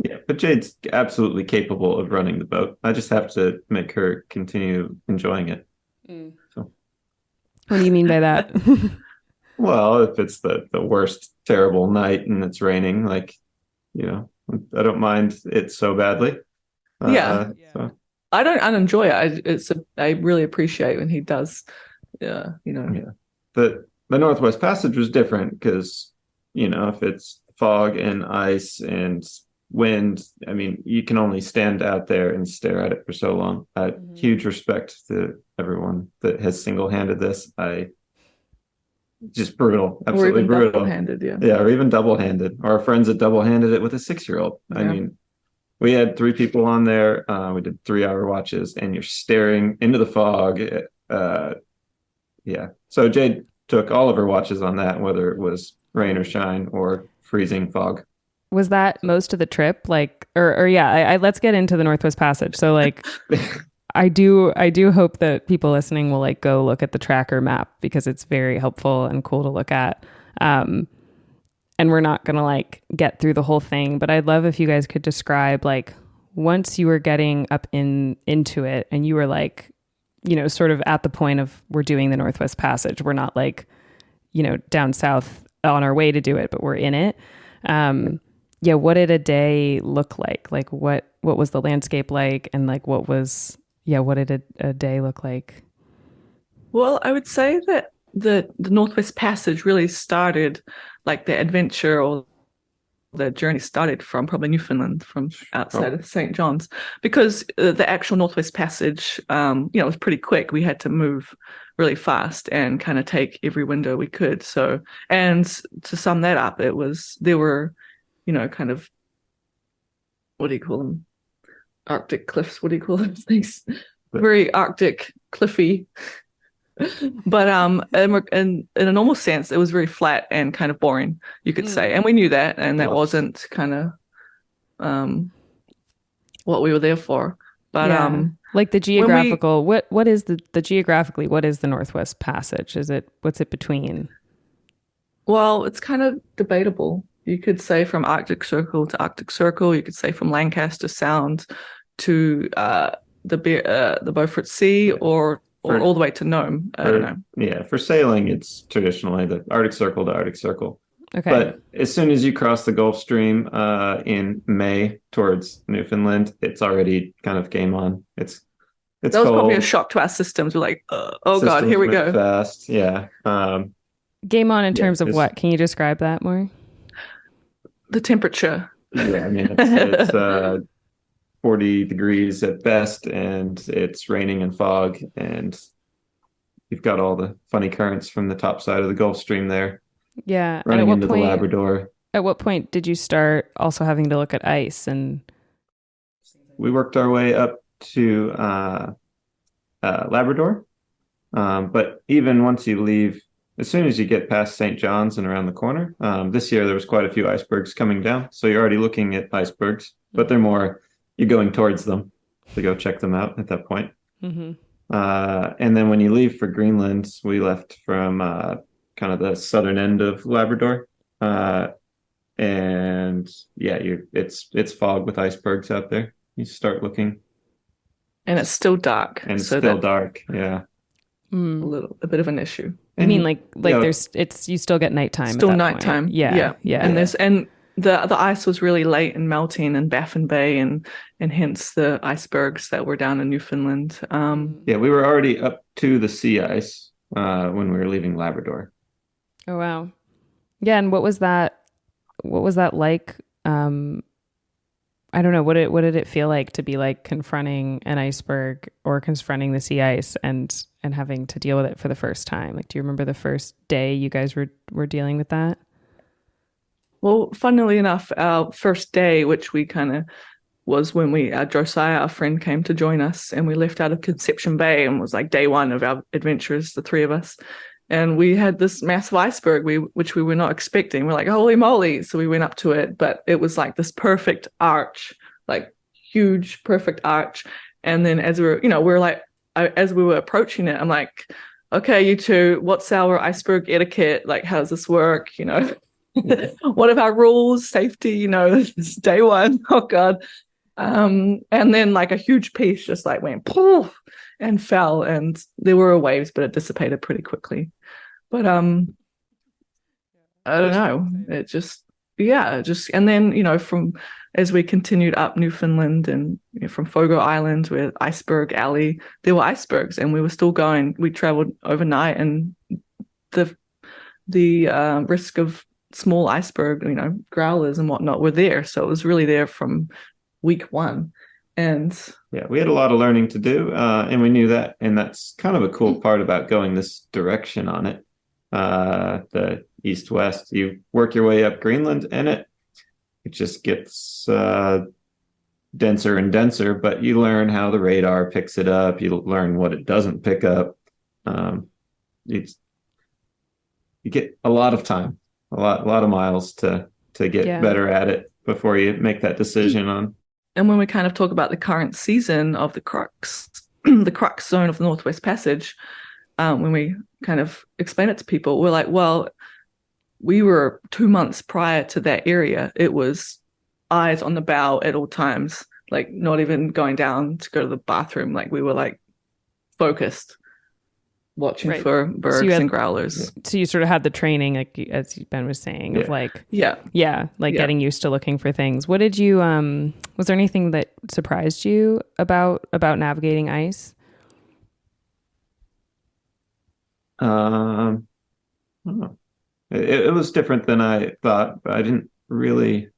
Yeah, but Jade's absolutely capable of running the boat. I just have to make her continue enjoying it. So. What do you mean by that? Well, if it's the worst terrible night and it's raining, I don't mind it so badly. So. I enjoy it. I really appreciate when he does. The Northwest Passage was different because if it's fog and ice and wind, you can only stand out there and stare at it for so long. Huge respect to everyone that has single-handed this. Just brutal, absolutely brutal. Double-handed, or even double-handed. Our friends that double-handed it with a 6-year-old. we had 3 people on there. We did 3-hour watches, and you're staring into the fog. Yeah. So Jade took all of her watches on that, whether it was rain or shine or freezing fog. Was that most of the trip? Like, or yeah, I let's get into the Northwest Passage. So like, I do hope that people listening will like go look at the tracker map because it's very helpful and cool to look at. And we're not going to like get through the whole thing, but I'd love if you guys could describe like once you were getting up into it and you were like, you know, sort of at the point of we're doing the Northwest Passage. We're not like, you know, down south on our way to do it, but we're in it. Yeah, what did a day look like? Like what was the landscape like, and like what did a day look like? Well, I would say that the Northwest Passage really started, like the adventure or the journey started from probably Newfoundland, from outside of St. John's, because the actual Northwest Passage, it was pretty quick. We had to move really fast and kind of take every window we could. So, and to sum that up, there were, kind of, what do you call them? Arctic cliffs. What do you call those things? Very Arctic, cliffy. But in a normal sense, it was very flat and kind of boring, you could say, and we knew that, and that wasn't kind of what we were there for. But like the geographical, what is the geographically? What is the Northwest Passage? What's it between? Well, it's kind of debatable. You could say from Arctic Circle to Arctic Circle. You could say from Lancaster Sound to the Beaufort Sea, or all the way to Nome. I don't know. Yeah, for sailing, it's traditionally the Arctic Circle to Arctic Circle. Okay. But as soon as you cross the Gulf Stream in May towards Newfoundland, it's already kind of game on. It's that was probably a shock to our systems. We're like, oh God, here we go. Fast, yeah. Game on in terms of what? Can you describe that more? The temperature. Yeah, I mean it's 40 degrees at best, and it's raining and fog, and you've got all the funny currents from the top side of the Gulf Stream there. Yeah, running into the Labrador. At what point did you start also having to look at ice? And we worked our way up to Labrador, but even once you leave, as soon as you get past St. John's and around the corner, this year there was quite a few icebergs coming down, so you're already looking at icebergs, but they're more, you're going towards them to go check them out at that point. Mm-hmm. And then when you leave for Greenland, we left from kind of the southern end of Labrador, and yeah, it's fog with icebergs out there. You start looking, and it's still dark. And it's still dark. Yeah, a bit of an issue. I mean, like you still get nighttime. Still nighttime. Yeah. And the ice was really late in melting in Baffin Bay, and hence the icebergs that were down in Newfoundland. Yeah, we were already up to the sea ice when we were leaving Labrador. Oh wow. Yeah, and what was that like? I don't know, what did it feel like to be like confronting an iceberg or confronting the sea ice and having to deal with it for the first time? Like, do you remember the first day you guys were dealing with that? Well, funnily enough, our first day, which we kind of was when Josiah, our friend, came to join us, and we left out of Conception Bay, and was like day one of our adventures, the 3 of us. And we had this massive iceberg, which we were not expecting. We're like, holy moly. So we went up to it, but it was like this perfect arch, like huge, perfect arch. And then as we were approaching it, I'm like, okay, you two, what's our iceberg etiquette? Like, how does this work? What are our rules, safety? This is day one. Oh God. And then like a huge piece just like went poof and fell, and there were waves, but it dissipated pretty quickly. But I don't know. It just and then from as we continued up Newfoundland and from Fogo Island with Iceberg Alley, there were icebergs, and we were still going. We traveled overnight, and the risk of small iceberg, growlers and whatnot were there. So it was really there from week one. And yeah, we had a lot of learning to do, and we knew that, and that's kind of a cool part about going this direction on it, the east-west. You work your way up Greenland, and it just gets denser and denser, but you learn how the radar picks it up. You learn what it doesn't pick up. You get a lot of time, a lot of miles to get better at it before you make that decision on. And when we kind of talk about the current season of the crux, the crux zone of the Northwest Passage, when we kind of explain it to people, we're like, well, we were 2 months prior to that area. It was eyes on the bow at all times, like not even going down to go to the bathroom. Like we were like focused, watching for bergs and growlers. So you sort of had the training, like as Ben was saying, of like, getting used to looking for things. What did you, was there anything that surprised you about navigating ice? It was different than I thought, but I didn't really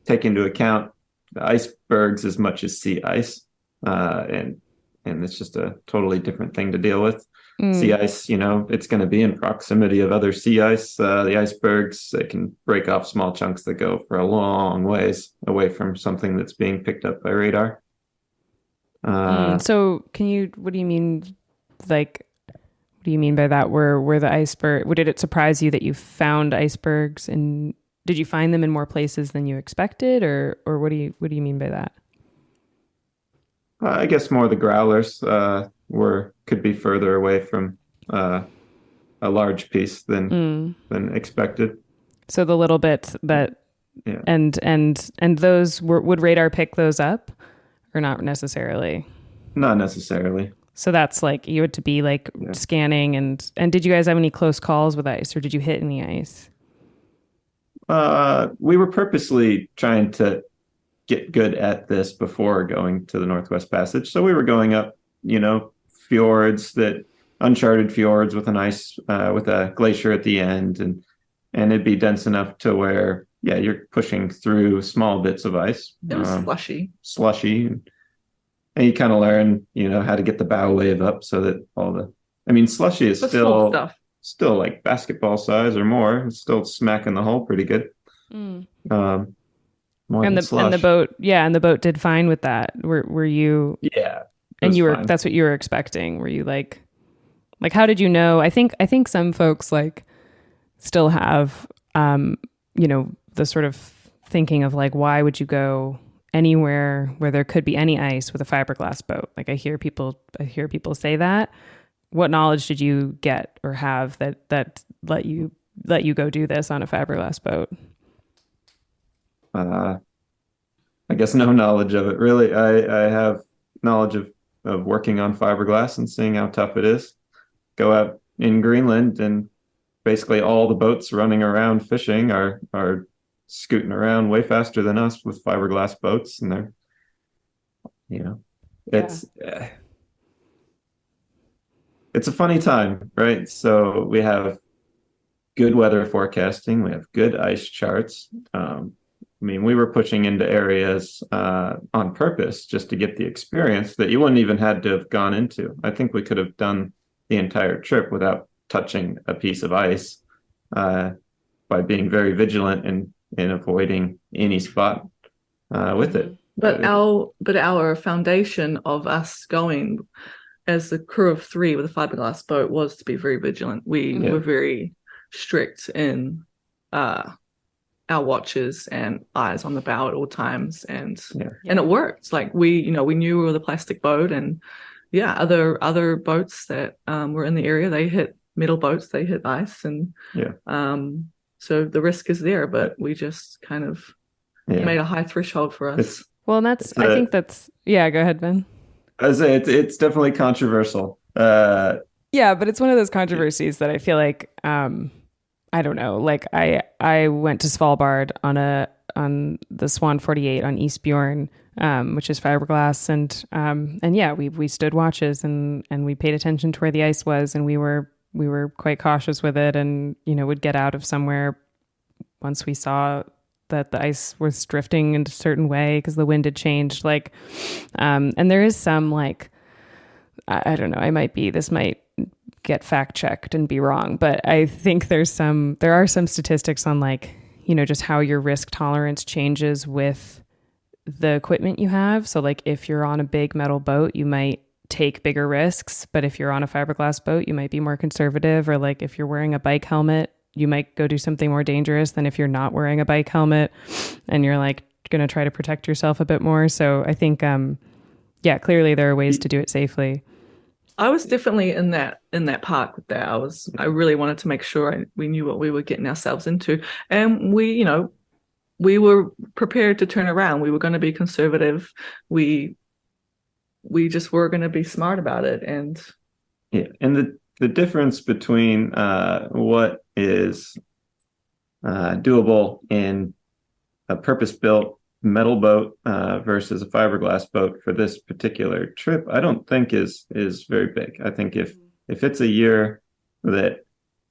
take into account the icebergs as much as sea ice, and it's just a totally different thing to deal with. Sea ice, it's going to be in proximity of other sea ice. The icebergs, they can break off small chunks that go for a long ways away from something that's being picked up by radar. So what do you mean? Like, what do you mean by that? Where the iceberg, did it surprise you that you found icebergs, and did you find them in more places than you expected, or what do you mean by that? I guess more the growlers could be further away from a large piece than expected. So the little bits that, and those would radar pick those up, or not necessarily? Not necessarily. So that's like you had to be like scanning, and did you guys have any close calls with ice, or did you hit any ice? We were purposely trying to get good at this before going to the Northwest Passage. So we were going up, fjords, uncharted fjords with an ice, with a glacier at the end, and it'd be dense enough to where, you're pushing through small bits of ice. It was slushy. And you kind of learn, how to get the bow wave up so that slushy is still like basketball size or more. It's still smacking the hull pretty good. And the boat did fine with that. Were you? Yeah. And that's what you were expecting. Were you like how did you know? I think some folks like still have, the sort of thinking of like, why would you go anywhere where there could be any ice with a fiberglass boat? Like I hear people say that. What knowledge did you get or have that let you go do this on a fiberglass boat? I guess no knowledge of it really. I have knowledge of working on fiberglass and seeing how tough it is. Go out in Greenland and basically all the boats running around fishing are scooting around way faster than us with fiberglass boats, and they're, it's a funny time, right? So we have good weather forecasting, we have good ice charts. We were pushing into areas on purpose just to get the experience that you wouldn't even had to have gone into. I think we could have done the entire trip without touching a piece of ice, by being very vigilant and avoiding any spot with it. But our foundation of us going as the crew of 3 with a fiberglass boat was to be very vigilant. We were very strict in our watches and eyes on the bow at all times, and it worked. Like we knew we were the plastic boat, and other boats that were in the area, they hit metal boats, they hit ice, and so the risk is there, but we just kind of made a high threshold for us. Go ahead, Ben. I say it's definitely controversial. But it's one of those controversies that I feel like, I don't know. Like I went to Svalbard on the Swan 48 on East Bjorn, which is fiberglass, and we stood watches and we paid attention to where the ice was, and we were quite cautious with it, and would get out of somewhere once we saw that the ice was drifting in a certain way because the wind had changed. And there is some I don't know. This might get fact checked and be wrong, but I think there are some statistics on just how your risk tolerance changes with the equipment you have. So like if you're on a big metal boat, you might take bigger risks, but if you're on a fiberglass boat, you might be more conservative. Or like if you're wearing a bike helmet, you might go do something more dangerous than if you're not wearing a bike helmet and you're like going to try to protect yourself a bit more. So I think clearly there are ways to do it safely. I was definitely in that park with that. I really wanted to make sure we knew what we were getting ourselves into, and we were prepared to turn around. We were going to be conservative. We just were going to be smart about it. And the difference between what is doable in a purpose-built metal boat versus a fiberglass boat for this particular trip, I don't think is very big. I think if it's a year that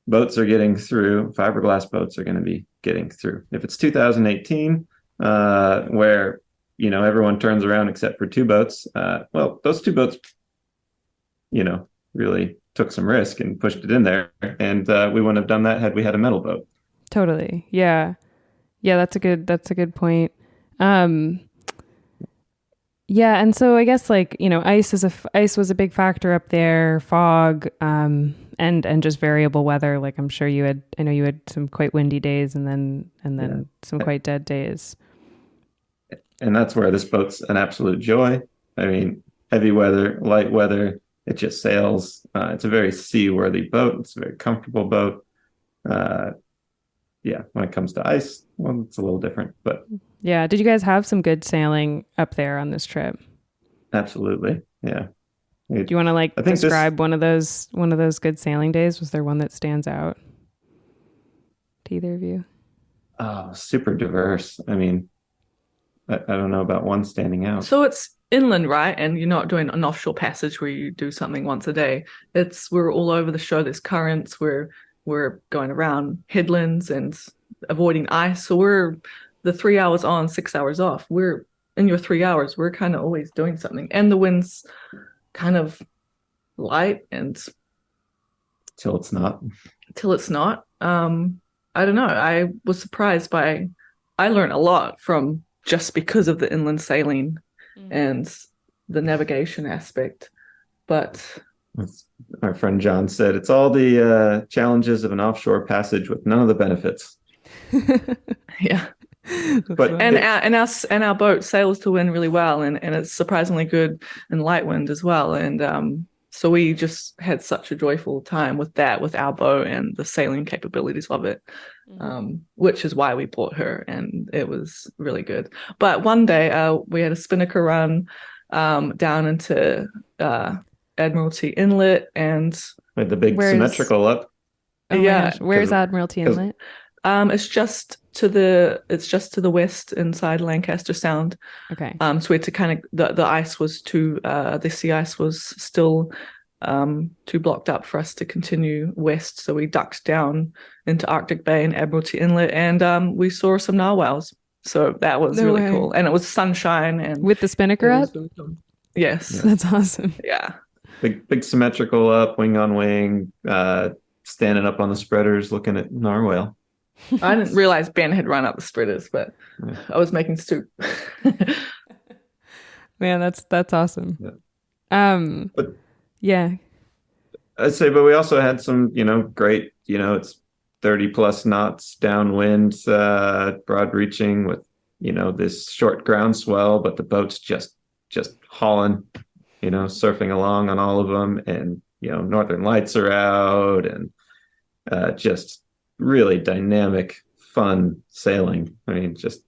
boats are getting through, fiberglass boats are going to be getting through. If it's 2018, where everyone turns around except for two boats, well, those two boats, really took some risk and pushed it in there, and we wouldn't have done that had we had a metal boat. Totally. Yeah, that's a good point. And so I guess ice was a big factor up there, fog, and just variable weather. Like I'm sure I know you had some quite windy days and then some quite dead days. And that's where this boat's an absolute joy. I mean, heavy weather, light weather, it just sails. It's a very seaworthy boat. It's a very comfortable boat. When it comes to ice, well, it's a little different, but yeah. Did you guys have some good sailing up there on this trip? Absolutely. Yeah. Do you want to describe one of those good sailing days? Was there one that stands out to either of you? Oh, super diverse. I mean, I don't know about one standing out. So it's inland, right? And you're not doing an offshore passage where you do something once a day. We're all over the show. There's currents. We're going around headlands and avoiding ice. So we're the 3 hours on, 6 hours off. We're in your 3 hours. We're kind of always doing something. And the wind's kind of light and till it's not. I don't know. I was surprised I learned a lot from just because of the inland sailing and the navigation aspect. But as our friend John said, it's all the challenges of an offshore passage with none of the benefits. Yeah. But our boat sails to wind really well, and it's surprisingly good in light wind as well. And so we just had such a joyful time with our boat and the sailing capabilities of it, which is why we bought her, and it was really good. But one day we had a spinnaker run down into Admiralty Inlet, and with the big symmetrical up. Oh yeah, where's Admiralty Inlet? It's just to the west inside Lancaster Sound. Okay. So we had to kind of the ice was the sea ice was still too blocked up for us to continue west. So we ducked down into Arctic Bay and Admiralty Inlet, and we saw some narwhals. So that was really cool, and it was sunshine and with the spinnaker up. Really cool. Yes, that's awesome. Yeah. Big symmetrical up, wing on wing, standing up on the spreaders, looking at narwhal. I didn't realize Ben had run up the spreaders, but I was making soup. Man, that's awesome. Yeah. But yeah. I'd say, but we also had some, great, it's 30 plus knots downwind, broad reaching with, this short ground swell, but the boat's just hauling, surfing along on all of them, and, northern lights are out, and just really dynamic, fun sailing. I mean, just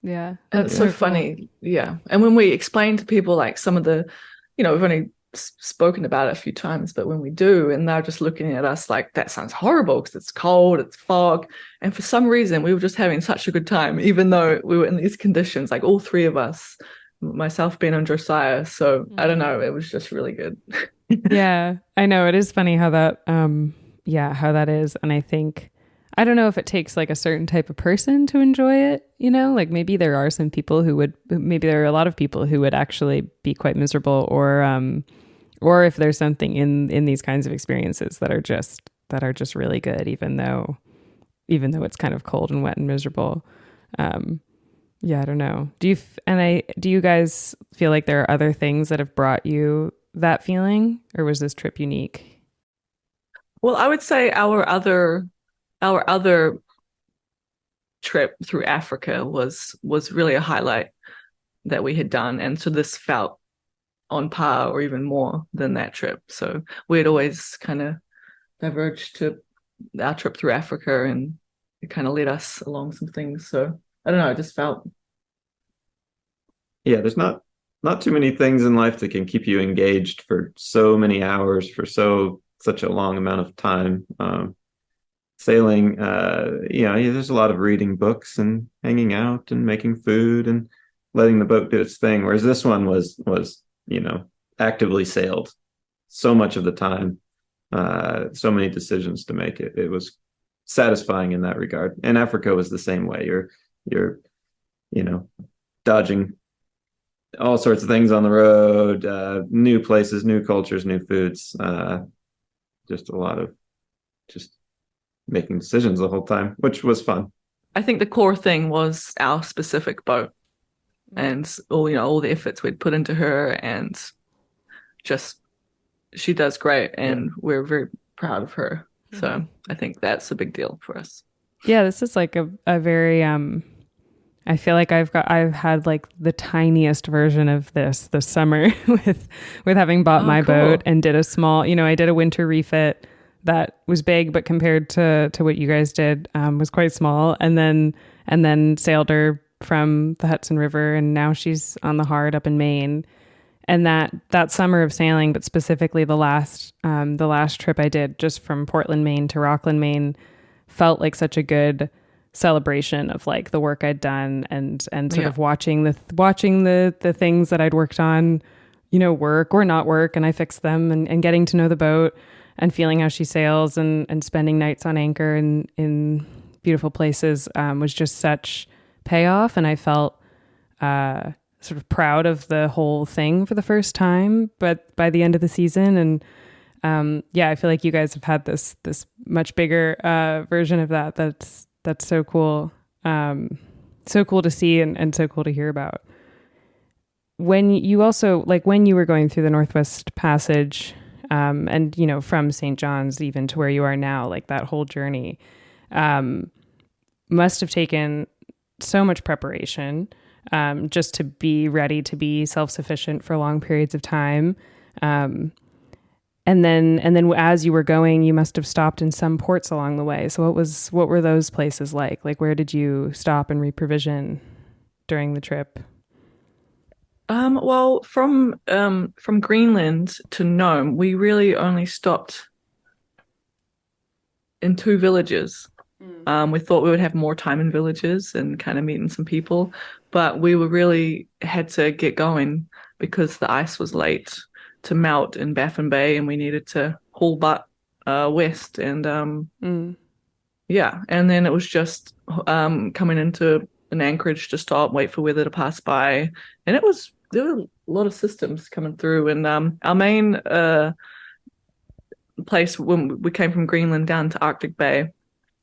yeah, that's so funny. Yeah, and when we explain to people like some of the, we've only spoken about it a few times, but when we do, and they're just looking at us like that sounds horrible because it's cold, it's fog, and for some reason we were just having such a good time, even though we were in these conditions. Like all three of us, myself, Ben, and Josiah. So I don't know, it was just really good. Yeah, I know it is funny how that. How that is. And I think, I don't know if it takes like a certain type of person to enjoy it, like maybe there are some people maybe there are a lot of people who would actually be quite miserable, or if there's something in these kinds of experiences that are just really good, even though it's kind of cold and wet and miserable. Yeah, I don't know. Do you guys feel like there are other things that have brought you that feeling, or was this trip unique? Well, I would say our other trip through Africa was really a highlight that we had done, and so this felt on par or even more than that trip. So we had always kind of diverged to our trip through Africa, and it kind of led us along some things. So I don't know, I just felt. Yeah, there's not too many things in life that can keep you engaged for so many hours for such a long amount of time. Sailing, there's a lot of reading books and hanging out and making food and letting the boat do its thing. Whereas this one was actively sailed so much of the time, so many decisions to make. It was satisfying in that regard. And Africa was the same way. You're dodging all sorts of things on the road, new places, new cultures, new foods, just a lot of just making decisions the whole time, which was fun. I think the core thing was our specific boat and all the efforts we'd put into her, and just she does great, and we're very proud of her. So I think that's a big deal for us. Yeah, this is like a very I feel like I've had like the tiniest version of this summer with having bought my boat and did a small, I did a winter refit that was big, but compared to what you guys did, was quite small. And then sailed her from the Hudson River, and now she's on the Hard up in Maine. And that summer of sailing, but specifically the last trip I did just from Portland, Maine to Rockland, Maine, felt like such a good celebration of like the work I'd done and sort of watching the things that I'd worked on, work or not work, and I fixed them, and getting to know the boat and feeling how she sails and spending nights on anchor in beautiful places was just such payoff. And I felt sort of proud of the whole thing for the first time, but by the end of the season. And I feel like you guys have had this much bigger version of that. That's so cool. So cool to see and so cool to hear about. When you were going through the Northwest Passage, and from St. John's even to where you are now, like that whole journey, must have taken so much preparation, just to be ready to be self-sufficient for long periods of time. And then as you were going, you must have stopped in some ports along the way. So what were those places like? Like, where did you stop and reprovision during the trip? Well, from Greenland to Nome, we really only stopped in 2 villages. We thought we would have more time in villages and kind of meeting some people, but we really had to get going because the ice was late to melt in Baffin Bay, and we needed to haul butt west. And and then it was just coming into an anchorage to stop, wait for weather to pass by, and there were a lot of systems coming through. And our main place, when we came from Greenland down to Arctic Bay,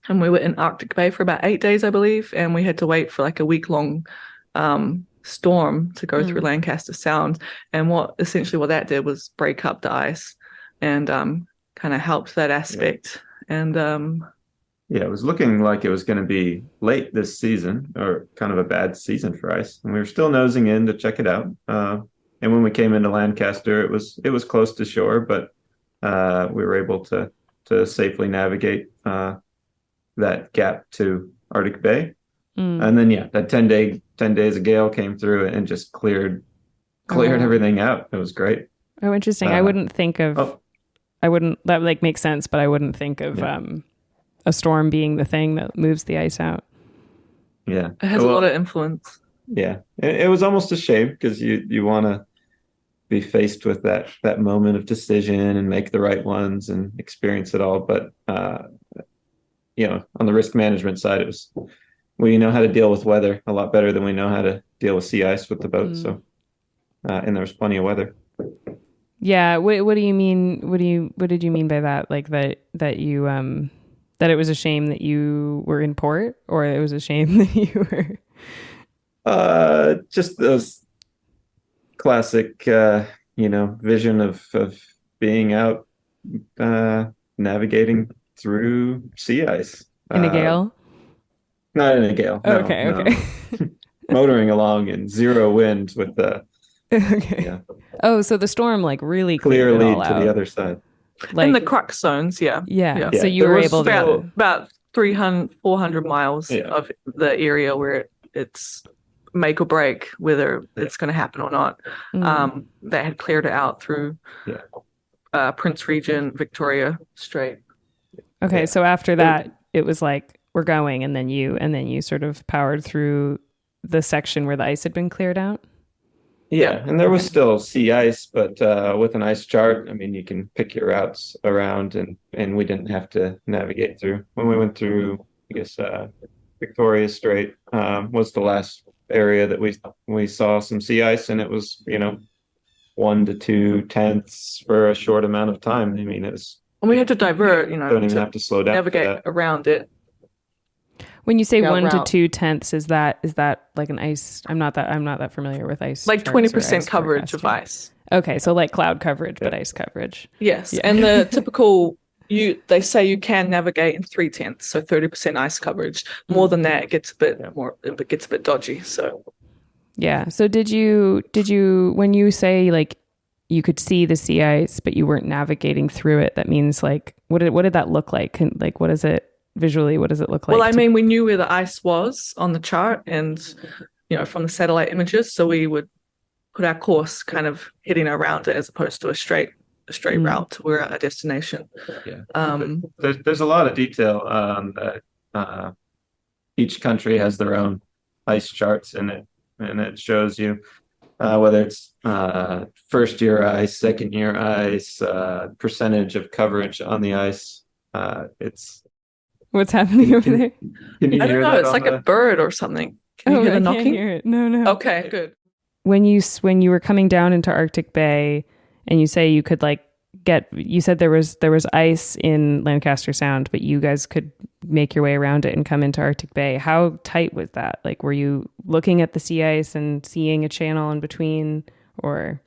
and we were in Arctic Bay for about 8 days, I believe, and we had to wait for like a week-long storm to go through Lancaster Sound. And what that did was break up the ice and kind of helped that aspect. And it was looking like it was going to be late this season, or kind of a bad season for ice, and we were still nosing in to check it out. And when we came into Lancaster, it was close to shore, but we were able to safely navigate that gap to Arctic Bay. And then that 10 days of gale came through and just cleared everything out. It was great. Oh, interesting. I wouldn't think of that like makes sense, but I wouldn't think of a storm being the thing that moves the ice out. Yeah, it has a lot of influence. Yeah, it was almost a shame because you want to be faced with that moment of decision and make the right ones and experience it all. But on the risk management side, we know how to deal with weather a lot better than we know how to deal with sea ice with the boat. So, and there was plenty of weather. Yeah. What do you mean? What did you mean by that? Like that you that it was a shame that you were in port, or it was a shame that you were. Just those classic, vision of being out navigating through sea ice. In a gale? Not in a gale. No, Okay, no. okay. Motoring along in zero wind with the Okay. Oh, so the storm like really clear cleared it lead all to out. the other side. In the crux zones, yeah. Yeah. Yeah, So you there were was able still- to. About 300, 400 miles Yeah. of the area where it's make or break whether it's going to happen or not. Mm. That had cleared it out through Prince Regent, Victoria Strait. Okay, Yeah. so after that, it was like we're going, and then you sort of powered through the section where the ice had been cleared out. Yeah, and there was still sea ice, but with an ice chart, I mean, you can pick your routes around, and we didn't have to navigate through. When we went through, I guess, Victoria Strait was the last area that we saw some sea ice, and it was 1 to 2 tenths for a short amount of time. I mean, And we had to divert, don't even to have to slow down for navigate that. around it. When you say Yeah, 1 to route. 2 tenths, is that like an ice? I'm not that familiar with ice. Like charts or 20% ice coverage of forecasting. ice. Okay, so like cloud coverage, but ice coverage. Yes. Yeah. And the typical they say you can navigate in 3/10, so 30% ice coverage. More than that, it gets a bit dodgy. So Yeah. So did you when you say like you could see the sea ice but you weren't navigating through it, that means like what did that look like? Like what is it visually? What does it look like? well, I mean, we knew where the ice was on the chart and from the satellite images, so we would put our course kind of heading around it as opposed to a straight route to where our destination. Yeah. There's a lot of detail that each country has their own ice charts in it, and it shows you whether it's first year ice, second year ice, percentage of coverage on the ice. It's What's happening over there? Can you I hear don't know. that It's on like the- a bird or something. Can you hear the I knocking? can't hear it. No. Okay, good. When you were coming down into Arctic Bay, and you say you could you said there was ice in Lancaster Sound, but you guys could make your way around it and come into Arctic Bay. How tight was that? Like, were you looking at the sea ice and seeing a channel in between, or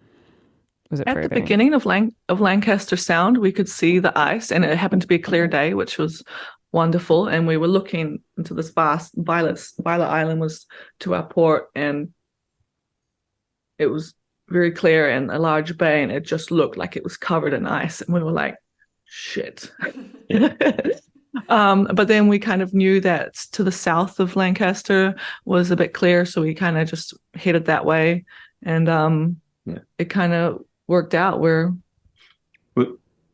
was it At further? the beginning of Lancaster Sound, we could see the ice, and it happened to be a clear day, which was wonderful. And we were looking into this vast Violet Island was to our port, and it was very clear and a large bay, and it just looked like it was covered in ice. And we were like, shit. But then we kind of knew that to the south of Lancaster was a bit clear, so we kind of just headed that way, and it kind of worked out where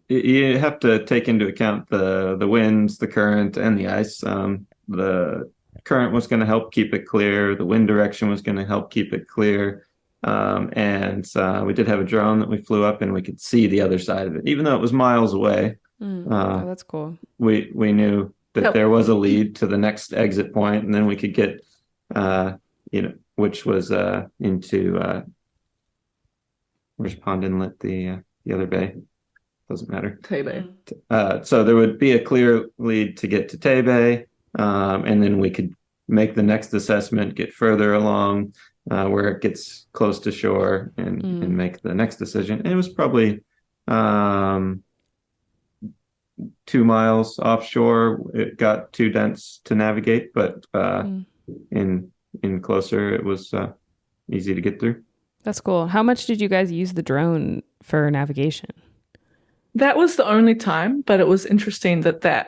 You have to take into account the winds, the current, and the ice. The current was going to help keep it clear. The wind direction was going to help keep it clear. And we did have a drone that we flew up, and we could see the other side of it, even though it was miles away. Oh, that's cool. We knew that there was a lead to the next exit point, and then we could get, which was into where's Pond Inlet, the other bay. Doesn't matter. Tay Bay. So there would be a clear lead to get to Tay Bay, and then we could make the next assessment, get further along where it gets close to shore, and make the next decision. And it was probably 2 miles offshore. It got too dense to navigate, but in closer, it was easy to get through. That's cool. How much did you guys use the drone for navigation? That was the only time, but it was interesting that there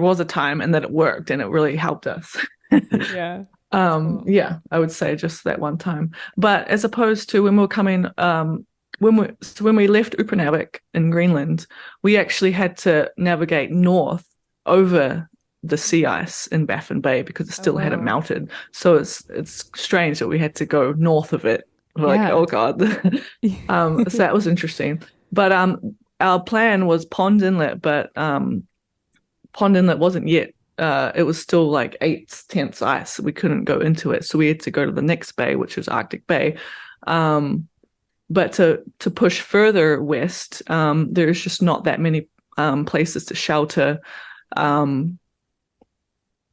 was a time and that it worked, and it really helped us. Yeah. Cool. Yeah, I would say just that one time. But as opposed to when we were coming, when we left Upernavik in Greenland, we actually had to navigate north over the sea ice in Baffin Bay because it still hadn't melted. So it's strange that we had to go north of it. We're like, oh God. So that was interesting. But our plan was Pond Inlet, but Pond Inlet wasn't yet. It was still like 8/10 ice. We couldn't go into it. So we had to go to the next bay, which was Arctic Bay. But to push further west, there's just not that many places to shelter.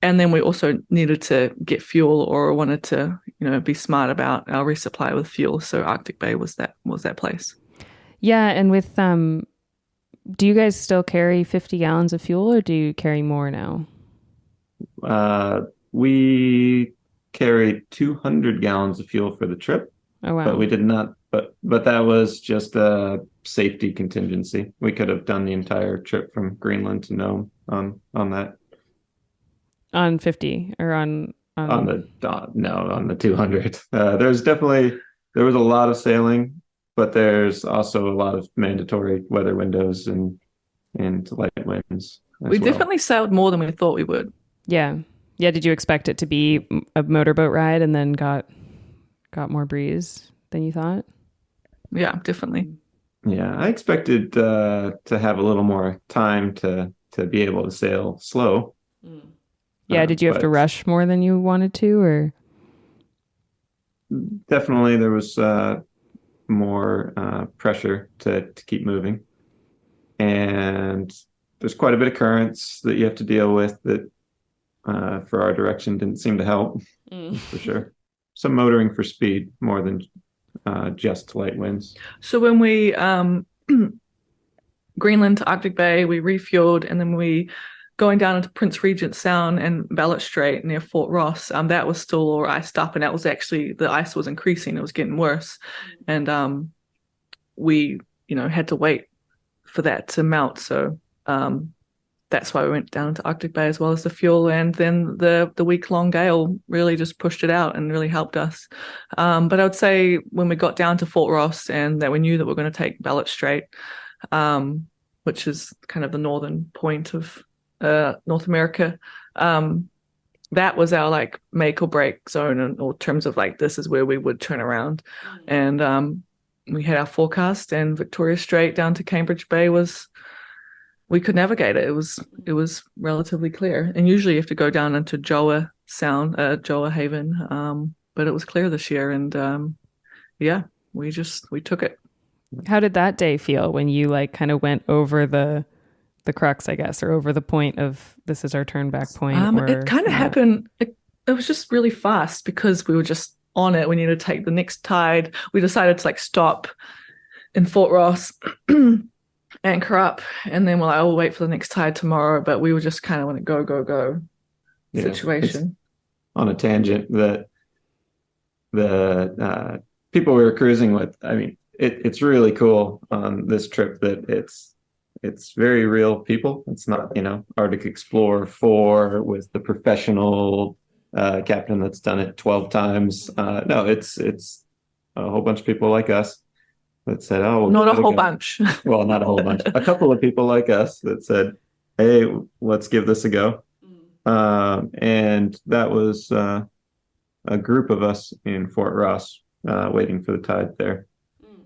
and then we also needed to get fuel, or wanted to, be smart about our resupply with fuel. So Arctic Bay was that place. Yeah, and with do you guys still carry 50 gallons of fuel, or do you carry more now? We carried 200 gallons of fuel for the trip. Oh wow. But we did not. But that was just a safety contingency. We could have done the entire trip from Greenland to Nome on that. On 50 or on the 200. There was a lot of sailing, but there's also a lot of mandatory weather windows and light winds. We definitely sailed more than we thought we would. Yeah. Did you expect it to be a motorboat ride and then got more breeze than you thought? Yeah, definitely. Yeah, I expected to have a little more time to be able to sail slow. Yeah, did you have to rush more than you wanted to, or? Definitely, there was more pressure to keep moving, and there's quite a bit of currents that you have to deal with that, for our direction, didn't seem to help. For sure. Some motoring for speed more than just light winds. So when we Greenland to Arctic Bay, we refueled, and then we going down into Prince Regent Sound and Ballot Strait near Fort Ross. That was still all iced up, and that was actually, the ice was increasing; it was getting worse, and we had to wait for that to melt. So that's why we went down to Arctic Bay, as well as the fuel, and then the week-long gale really just pushed it out and really helped us. But I would say when we got down to Fort Ross, and that we knew that we were going to take Ballot Strait, which is kind of the northern point of North America, that was our like make or break zone, in terms of like, this is where we would turn around. And we had our forecast, and Victoria Strait down to Cambridge Bay we could navigate it. It was relatively clear, and usually you have to go down into Joa Sound, Joa Haven, but it was clear this year, and we took it. How did that day feel when you like kind of went over the crux, I guess, or over the point of, this is our turn back point? It kind of happened. It was just really fast, because we were just on it. We needed to take the next tide. We decided to like stop in Fort Ross, anchor up, and then we're like, we'll wait for the next tide tomorrow. But we were just kind of in a go situation. On a tangent, that the people we were cruising with, I mean, it's really cool on this trip that it's very real people. It's not, Arctic Explorer 4 with the professional captain that's done it 12 times. No, it's a whole bunch of people like us that said, not a whole bunch. Well, not a whole bunch. A couple of people like us that said, hey, let's give this a go. And that was a group of us in Fort Ross waiting for the tide there.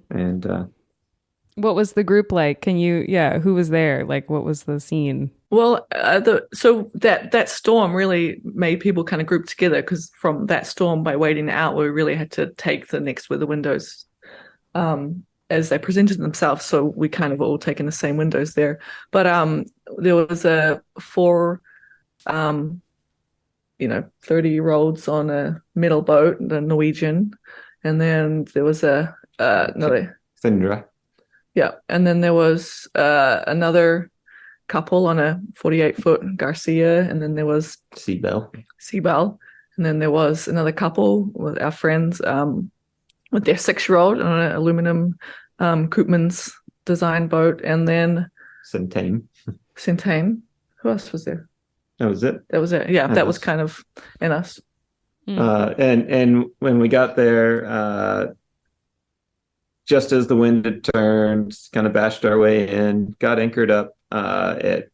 And what was the group like? Who was there? Like, what was the scene? Well, so that storm really made people kind of group together, because from that storm, by waiting out, we really had to take the next weather windows as they presented themselves. So we kind of all taken the same windows there. But there was a 4 30-year-olds on a metal boat, the Norwegian, and then there was another Sindra. Yeah, and then there was another couple on a 48-foot Garcia, and then there was Seabell, and then there was another couple with our friends with their 6-year-old on an aluminum Koopmans design boat, and then Centane. Who else was there? That was it. Yeah, that was kind of in us. And when we got there, just as the wind had turned, kind of bashed our way in, got anchored up at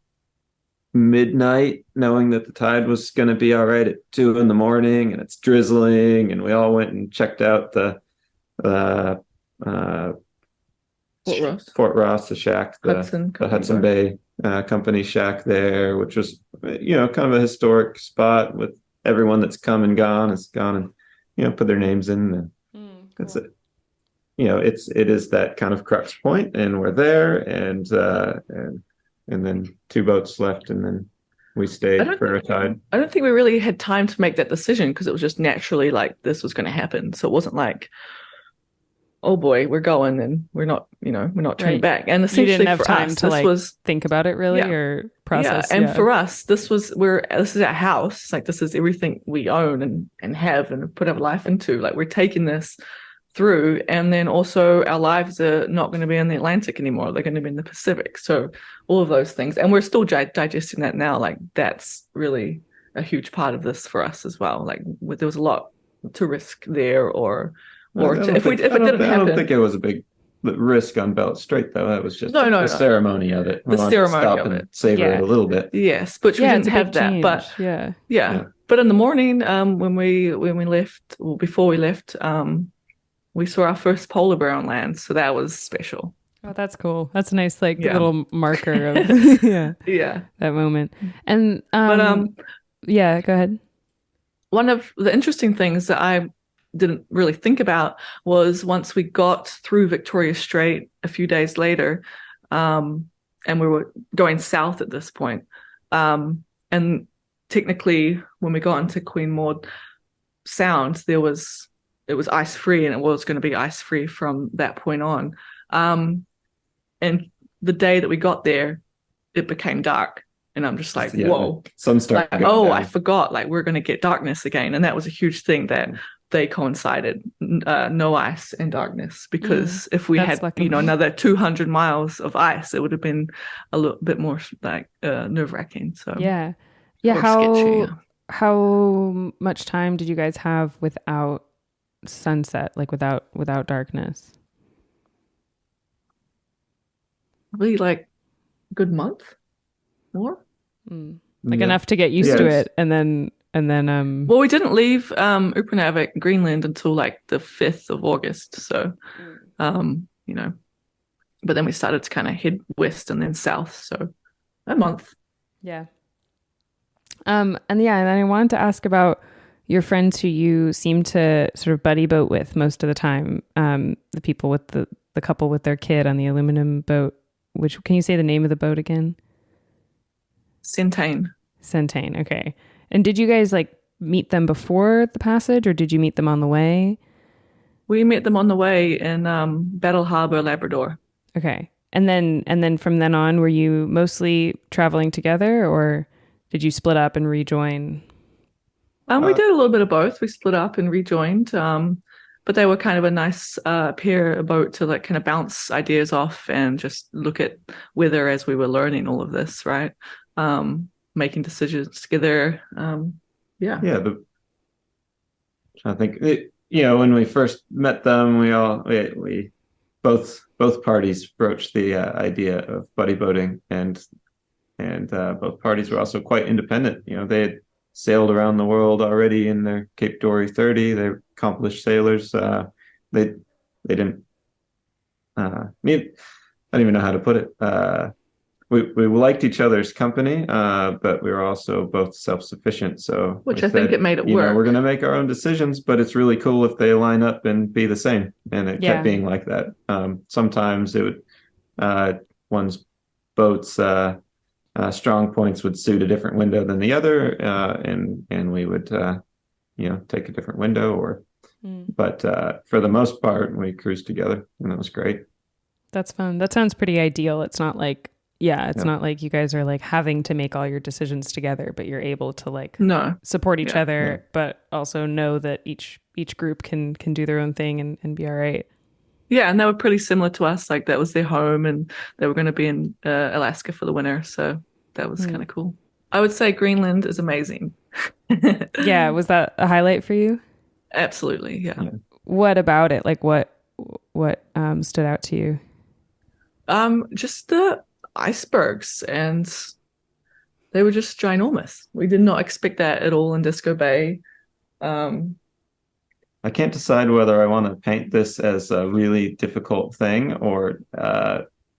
midnight, knowing that the tide was going to be all right at 2 a.m, and it's drizzling, and we all went and checked out the Fort Ross, the shack, the Hudson Bay Company shack there, which was, kind of a historic spot with everyone that's come and gone has gone and, put their names in. That's it. It is that kind of crux point, and we're there, and then 2 boats left, and then we stayed for a tide. I don't think we really had time to make that decision because it was just naturally like this was going to happen. So it wasn't like, oh boy, we're going and we're not turning back. And essentially you didn't have for time us, to this was think about it really or process. Yeah, and for us, this is our house. Like this is everything we own and have and put our life into. Like we're taking this through, and then also our lives are not going to be in the Atlantic anymore. They're going to be in the Pacific. So all of those things, and we're still digesting that now. Like that's really a huge part of this for us as well. Like there was a lot to risk there, if it didn't happen. I don't think it was a big risk on Belt Strait though. That was just the ceremony of it. The ceremony of it. Savor it a little bit. Yes, but we didn't have that. Change. But yeah. But in the morning, when we left, or before we left, we saw our first polar bear on land, so that was special. Oh, that's cool. That's a nice little marker of that moment. And yeah, go ahead. One of the interesting things that I didn't really think about was once we got through Victoria Strait a few days later, and we were going south at this point, and technically when we got into Queen Maud Sound, it was ice free, and it was going to be ice free from that point on. And the day that we got there, it became dark. And I'm just like, whoa. Sun started. I forgot. Like, we're going to get darkness again. And that was a huge thing that they coincided, no ice and darkness. Because if we had, another 200 miles of ice, it would have been a little bit more like nerve-wracking. So yeah. How much time did you guys have without sunset, like without darkness? Probably like a good month more. Enough to get used to it, and then well, we didn't leave Upernavik, Greenland, until like the 5th of August. So but then we started to kind of head west and then south, so a month. And then I wanted to ask about your friends who you seem to sort of buddy boat with most of the time, the people with the couple with their kid on the aluminum boat. Which, can you say the name of the boat again? Centane. Okay. And did you guys meet them before the passage, or did you meet them on the way? We met them on the way in Battle Harbour, Labrador. Okay. And then from then on, were you mostly traveling together, or did you split up and rejoin? We did a little bit of both. We split up and rejoined. But they were kind of a nice pair of boat to kind of bounce ideas off and just look at weather as we were learning all of this, right? Making decisions together. I think when we first met them, we both parties broached the idea of buddy boating, and both parties were also quite independent. They had sailed around the world already in their Cape Dory 30. They're accomplished sailors. They didn't. I don't even know how to put it. We liked each other's company, but we were also both self-sufficient. So, I think it made it work. We're going to make our own decisions, but it's really cool if they line up and be the same. And it kept being like that. Sometimes it would one's boat's strong points would suit a different window than the other, and we would take a different window, but for the most part we cruised together, and that was great. That's fun. That sounds pretty ideal. It's not like not like you guys are having to make all your decisions together, but you're able to support each other, but also know that each group can do their own thing and be all right. Yeah, and they were pretty similar to us. That was their home, and they were going to be in Alaska for the winter, so that was kind of cool. I would say Greenland is amazing. Yeah, was that a highlight for you? Absolutely, yeah. What about it? What stood out to you? Just the icebergs, and they were just ginormous. We did not expect that at all in Disco Bay. I can't decide whether I want to paint this as a really difficult thing or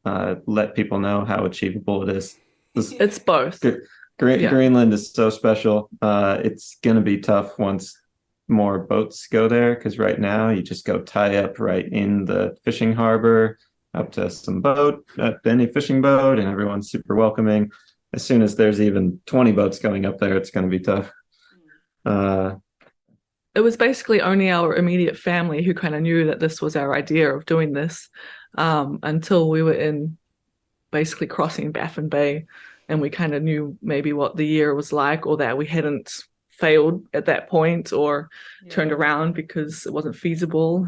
let people know how achievable it is. It's both. Greenland is so special. It's going to be tough once more boats go there, because right now you just go tie up right in the fishing harbor up to some boat, any fishing boat, and everyone's super welcoming. as soon as there's even 20 boats going up there, it's going to be tough. It was basically only our immediate family who kind of knew that this was our idea of doing this, until we were in basically crossing Baffin Bay, and we kind of knew maybe what the year was like, or that we hadn't failed at that point or turned around because it wasn't feasible.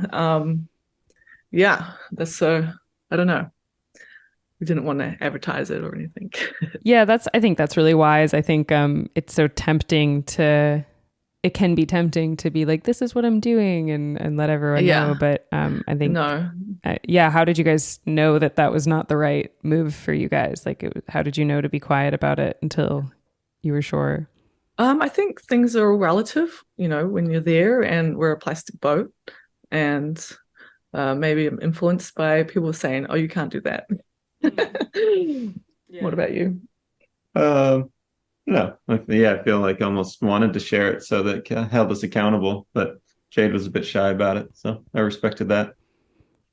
That's I don't know. We didn't want to advertise it or anything. Yeah, I think that's really wise. I think it's so tempting it can be tempting to be like, this is what I'm doing, and let everyone know. But I think, no. How did you guys know that was not the right move for you guys? Like, how did you know to be quiet about it until you were sure? I think things are relative, when you're there, and we're a plastic boat, and maybe I'm influenced by people saying, oh, you can't do that. What about you? No, I feel like I almost wanted to share it so that it held us accountable, but Jade was a bit shy about it, so I respected that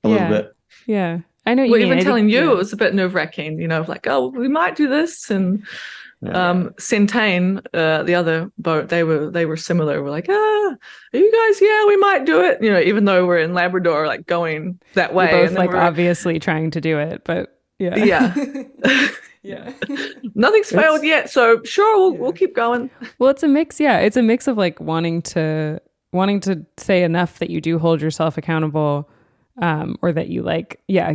a little bit. Yeah, I know. Even telling you, it was a bit nerve-wracking, like, oh, we might do this, and Centane, the other boat, they were similar. We're like, are you guys? Yeah, we might do it. Even though we're in Labrador, like going that way, we're both like obviously trying to do it, but yeah. Nothing's failed yet, so sure, we'll keep going. Well, it's a mix. Yeah, it's a mix of like wanting to say enough that you do hold yourself accountable, or that you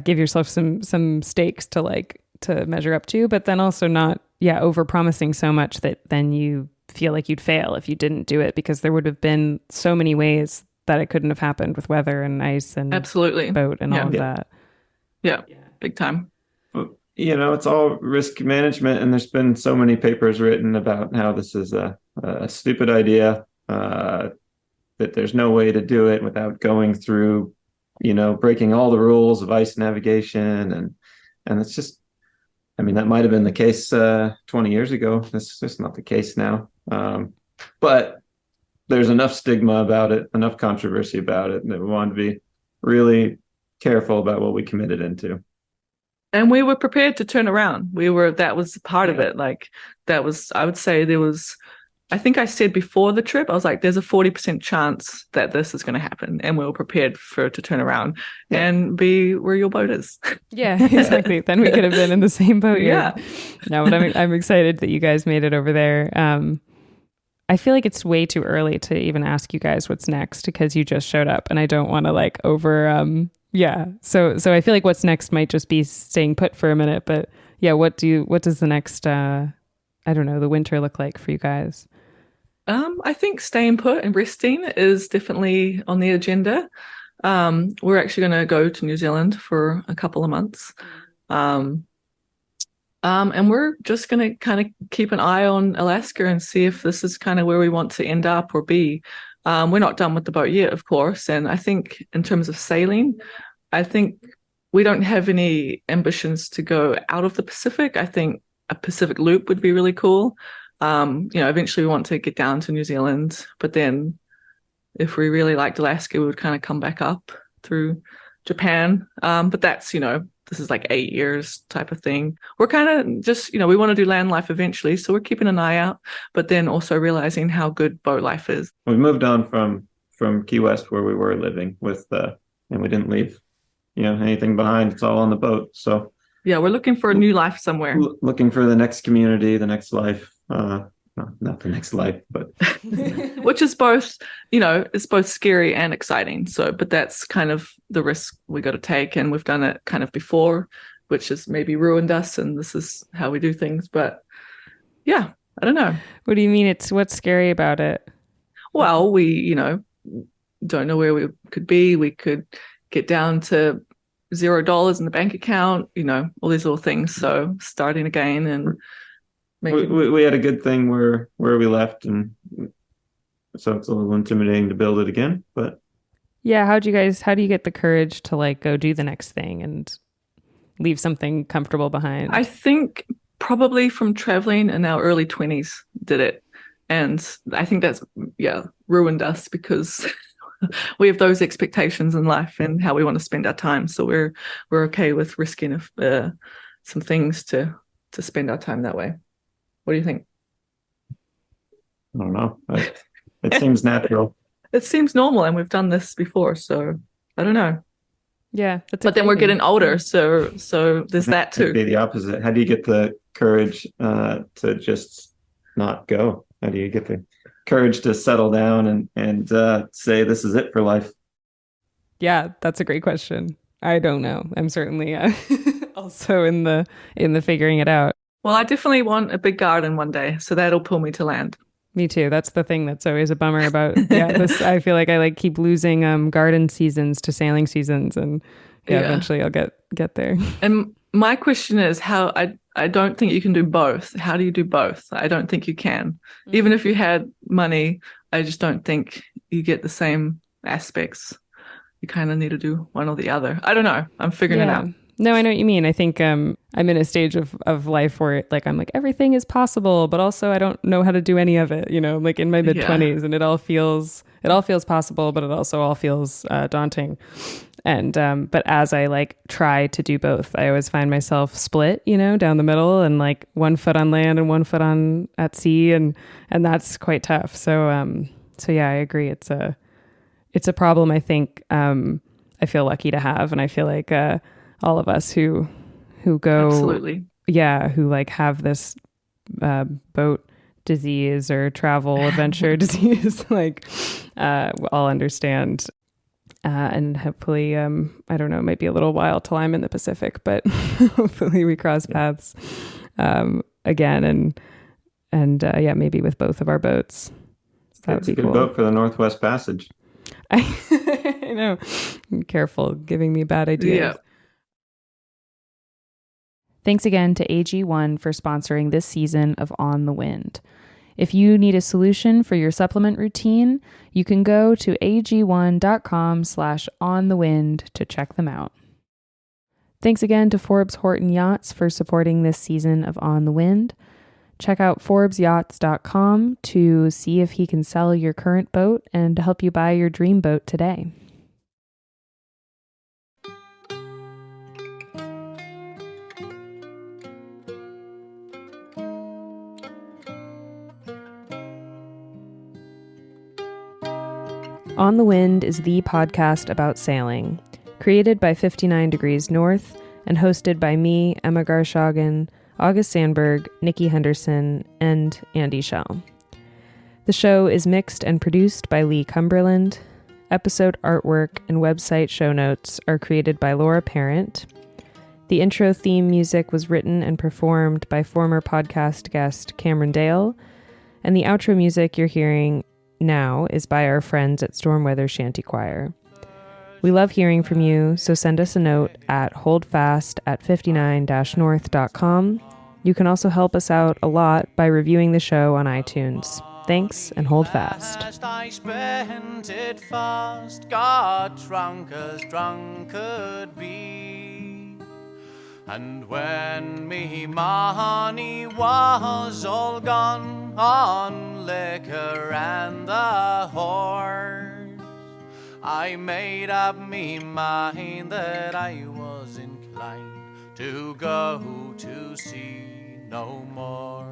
give yourself some stakes to measure up to, but then also not over promising so much that then you feel like you'd fail if you didn't do it, because there would have been so many ways that it couldn't have happened with weather and ice and absolutely boat and all of that. Yeah, big time. It's all risk management, and there's been so many papers written about how this is a stupid idea, that there's no way to do it without going through, breaking all the rules of ice navigation, and it's just, that might have been the case 20 years ago. That's just not the case now. But there's enough stigma about it, enough controversy about it, that we wanted to be really careful about what we committed into. And we were prepared to turn around. That was part of it. Like, I would say I think I said before the trip, I was like, there's a 40% chance that this is going to happen. And we were prepared to turn around and be where your boat is. Yeah, exactly. Then we could have been in the same boat. Yeah. No, but I'm excited that you guys made it over there. I feel like it's way too early to even ask you guys what's next, because you just showed up, and I don't want to So I feel like what's next might just be staying put for a minute, but what does the next, the winter look like for you guys? I think staying put and resting is definitely on the agenda. We're actually going to go to New Zealand for a couple of months. And we're just going to kind of keep an eye on Alaska and see if this is kind of where we want to end up or be. We're not done with the boat yet, of course. And I think in terms of sailing, I think we don't have any ambitions to go out of the Pacific. I think a Pacific loop would be really cool. Eventually we want to get down to New Zealand, but then if we really liked Alaska, we would kind of come back up through Japan. But that's, this is like 8 years type of thing. We're kind of just, we want to do land life eventually. So we're keeping an eye out, but then also realizing how good boat life is. We moved on from Key West, where we were living and we didn't leave, anything behind. It's all on the boat. So yeah, we're looking for a new life somewhere. Looking for the next community, the next life. Not the next life, but which is both, it's both scary and exciting. So, but that's kind of the risk we got to take, and we've done it kind of before, which has maybe ruined us, and this is how we do things. But yeah, I don't know. What do you mean? What's scary about it? Well, we, don't know where we could be. We could get down to $0 in the bank account, all these little things. So starting again and we had a good thing where we left, and so it's a little intimidating to build it again. But yeah, how do you get the courage to go do the next thing and leave something comfortable behind? I think probably from traveling in our early 20s did it, and I think that's ruined us, because we have those expectations in life and how we want to spend our time. So we're okay with risking some things to spend our time that way. What do you think? I don't know. It seems natural. It seems normal, and we've done this before, so I don't know. Yeah, but then we're getting older, so there's that too. It'd be the opposite. How do you get the courage to just not go? How do you get the courage to settle down and say this is it for life? Yeah, that's a great question. I don't know. I'm certainly also in the figuring it out. Well, I definitely want a big garden one day, so that'll pull me to land. Me too. That's the thing that's always a bummer about this. I feel like I keep losing garden seasons to sailing seasons, and eventually I'll get there. And my question is how I don't think you can do both. How do you do both? I don't think you can. Even if you had money, I just don't think you get the same aspects. You kind of need to do one or the other. I don't know. I'm figuring it out. No, I know what you mean. I think I'm in a stage of life where I'm like, everything is possible, but also I don't know how to do any of it, I'm like in my mid-20s and it all feels possible, but it also all feels daunting. And but as I try to do both, I always find myself split, down the middle, and one foot on land and one foot at sea, and that's quite tough. So yeah, I agree. It's a problem I think I feel lucky to have, and I feel like all of us who go absolutely who have this boat disease or travel adventure disease all understand, and hopefully I don't know, it might be a little while till I'm in the Pacific, but hopefully we cross paths again, and maybe with both of our boats. That would be a good cool. boat for the Northwest Passage. I know. Careful giving me bad ideas. Yeah. Thanks again to AG1 for sponsoring this season of On the Wind. If you need a solution for your supplement routine, you can go to ag1.com/onthewind to check them out. Thanks again to Forbes Horton Yachts for supporting this season of On the Wind. Check out ForbesYachts.com to see if he can sell your current boat and to help you buy your dream boat today. On the Wind is the podcast about sailing, created by 59 Degrees North and hosted by me, Emma Garshagen, August Sandberg, Nikki Henderson, and Andy Schell. The show is mixed and produced by Lee Cumberland. Episode artwork and website show notes are created by Laura Parent. The intro theme music was written and performed by former podcast guest Cameron Dale, and the outro music you're hearing now is by our friends at Stormweather Shanty Choir. We love hearing from you, so send us a note at holdfast@59-north.com. You can also help us out a lot by reviewing the show on iTunes. Thanks, and hold fast. I spent it fast, got drunk as drunk could be. And when me money was all gone on liquor and the horse, I made up me mind that I was inclined to go to sea no more.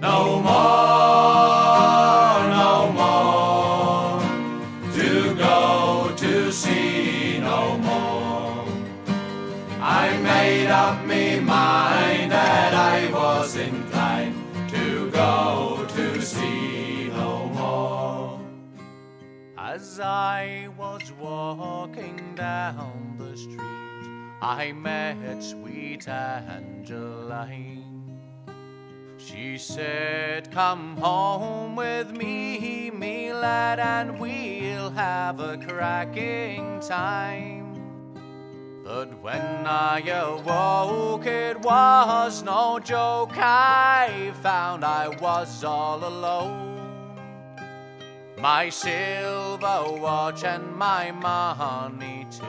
No more, no more, to go to sea no more. I made up me mind that I was inclined to go to sea no more. As I was walking down the street, I met sweet Angeline. She said, come home with me, me lad, and we'll have a cracking time. But when I awoke, it was no joke. I found I was all alone. My silver watch and my money too,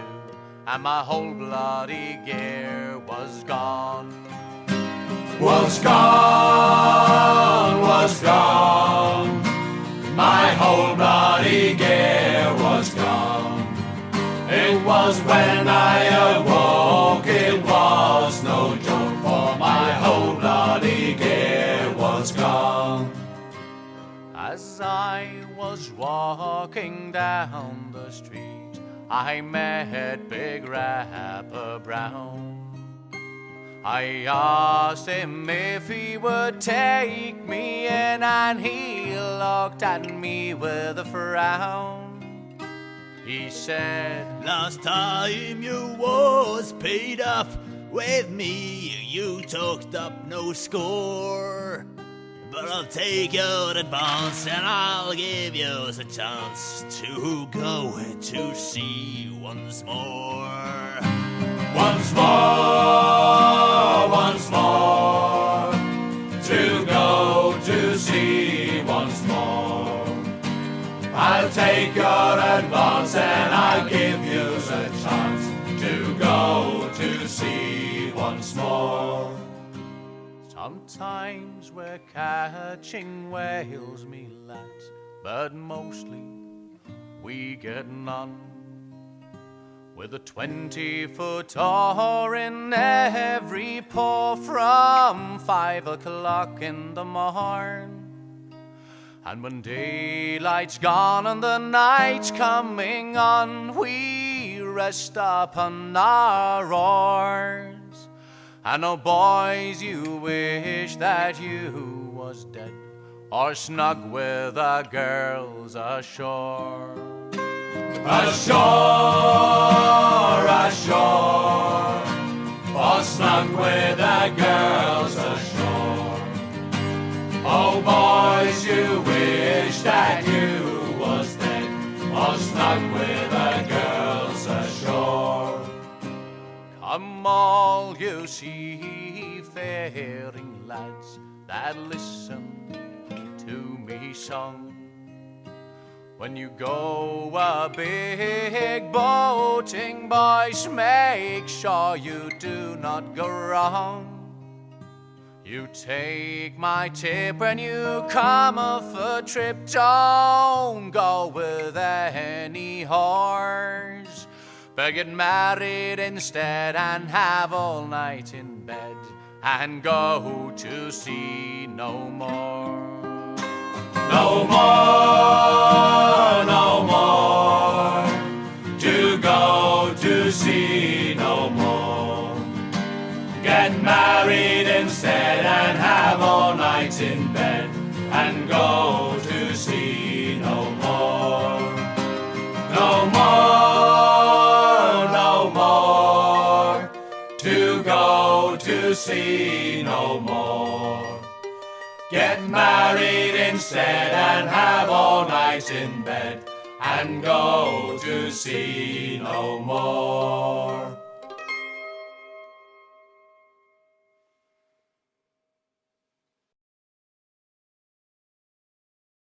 and my whole bloody gear was gone. Was gone, was gone. My whole bloody gear was gone. It was when I awoke, it was no joke, for my whole bloody gear I was walking down the street, I met Big Rapper Brown. I asked him if he would take me in, and he looked at me with a frown. He said, last time you was paid up with me, you talked up no score. But I'll take your advance and I'll give you a chance to go to sea once more. once more, to go to sea once more. I'll take your advance and I'll give you a chance to go to sea once more. Sometimes we're catching whales, me lads, but mostly we get none. With a 20-foot oar in every paw from 5 o'clock in the morn. And when daylight's gone and the night's coming on, we rest upon our oars. And oh boys, you wish that you was dead or snug with the girls ashore. Ashore, ashore, or snug with the girls ashore. Oh boys, you wish that you was dead or snug with the girls ashore. Come all you seafaring lads that listen to me song. When you go a big boating, boys, make sure you do not go wrong. You take my tip when you come off a trip, don't go with any whores. But get married instead and have all night in bed and go to sea no more. No more, no more, to go to sea no more. Get married instead and have all night in bed and go to sea no more. No more, no more, to go to sea no more. Get married instead and have all night in bed and go to sea no more.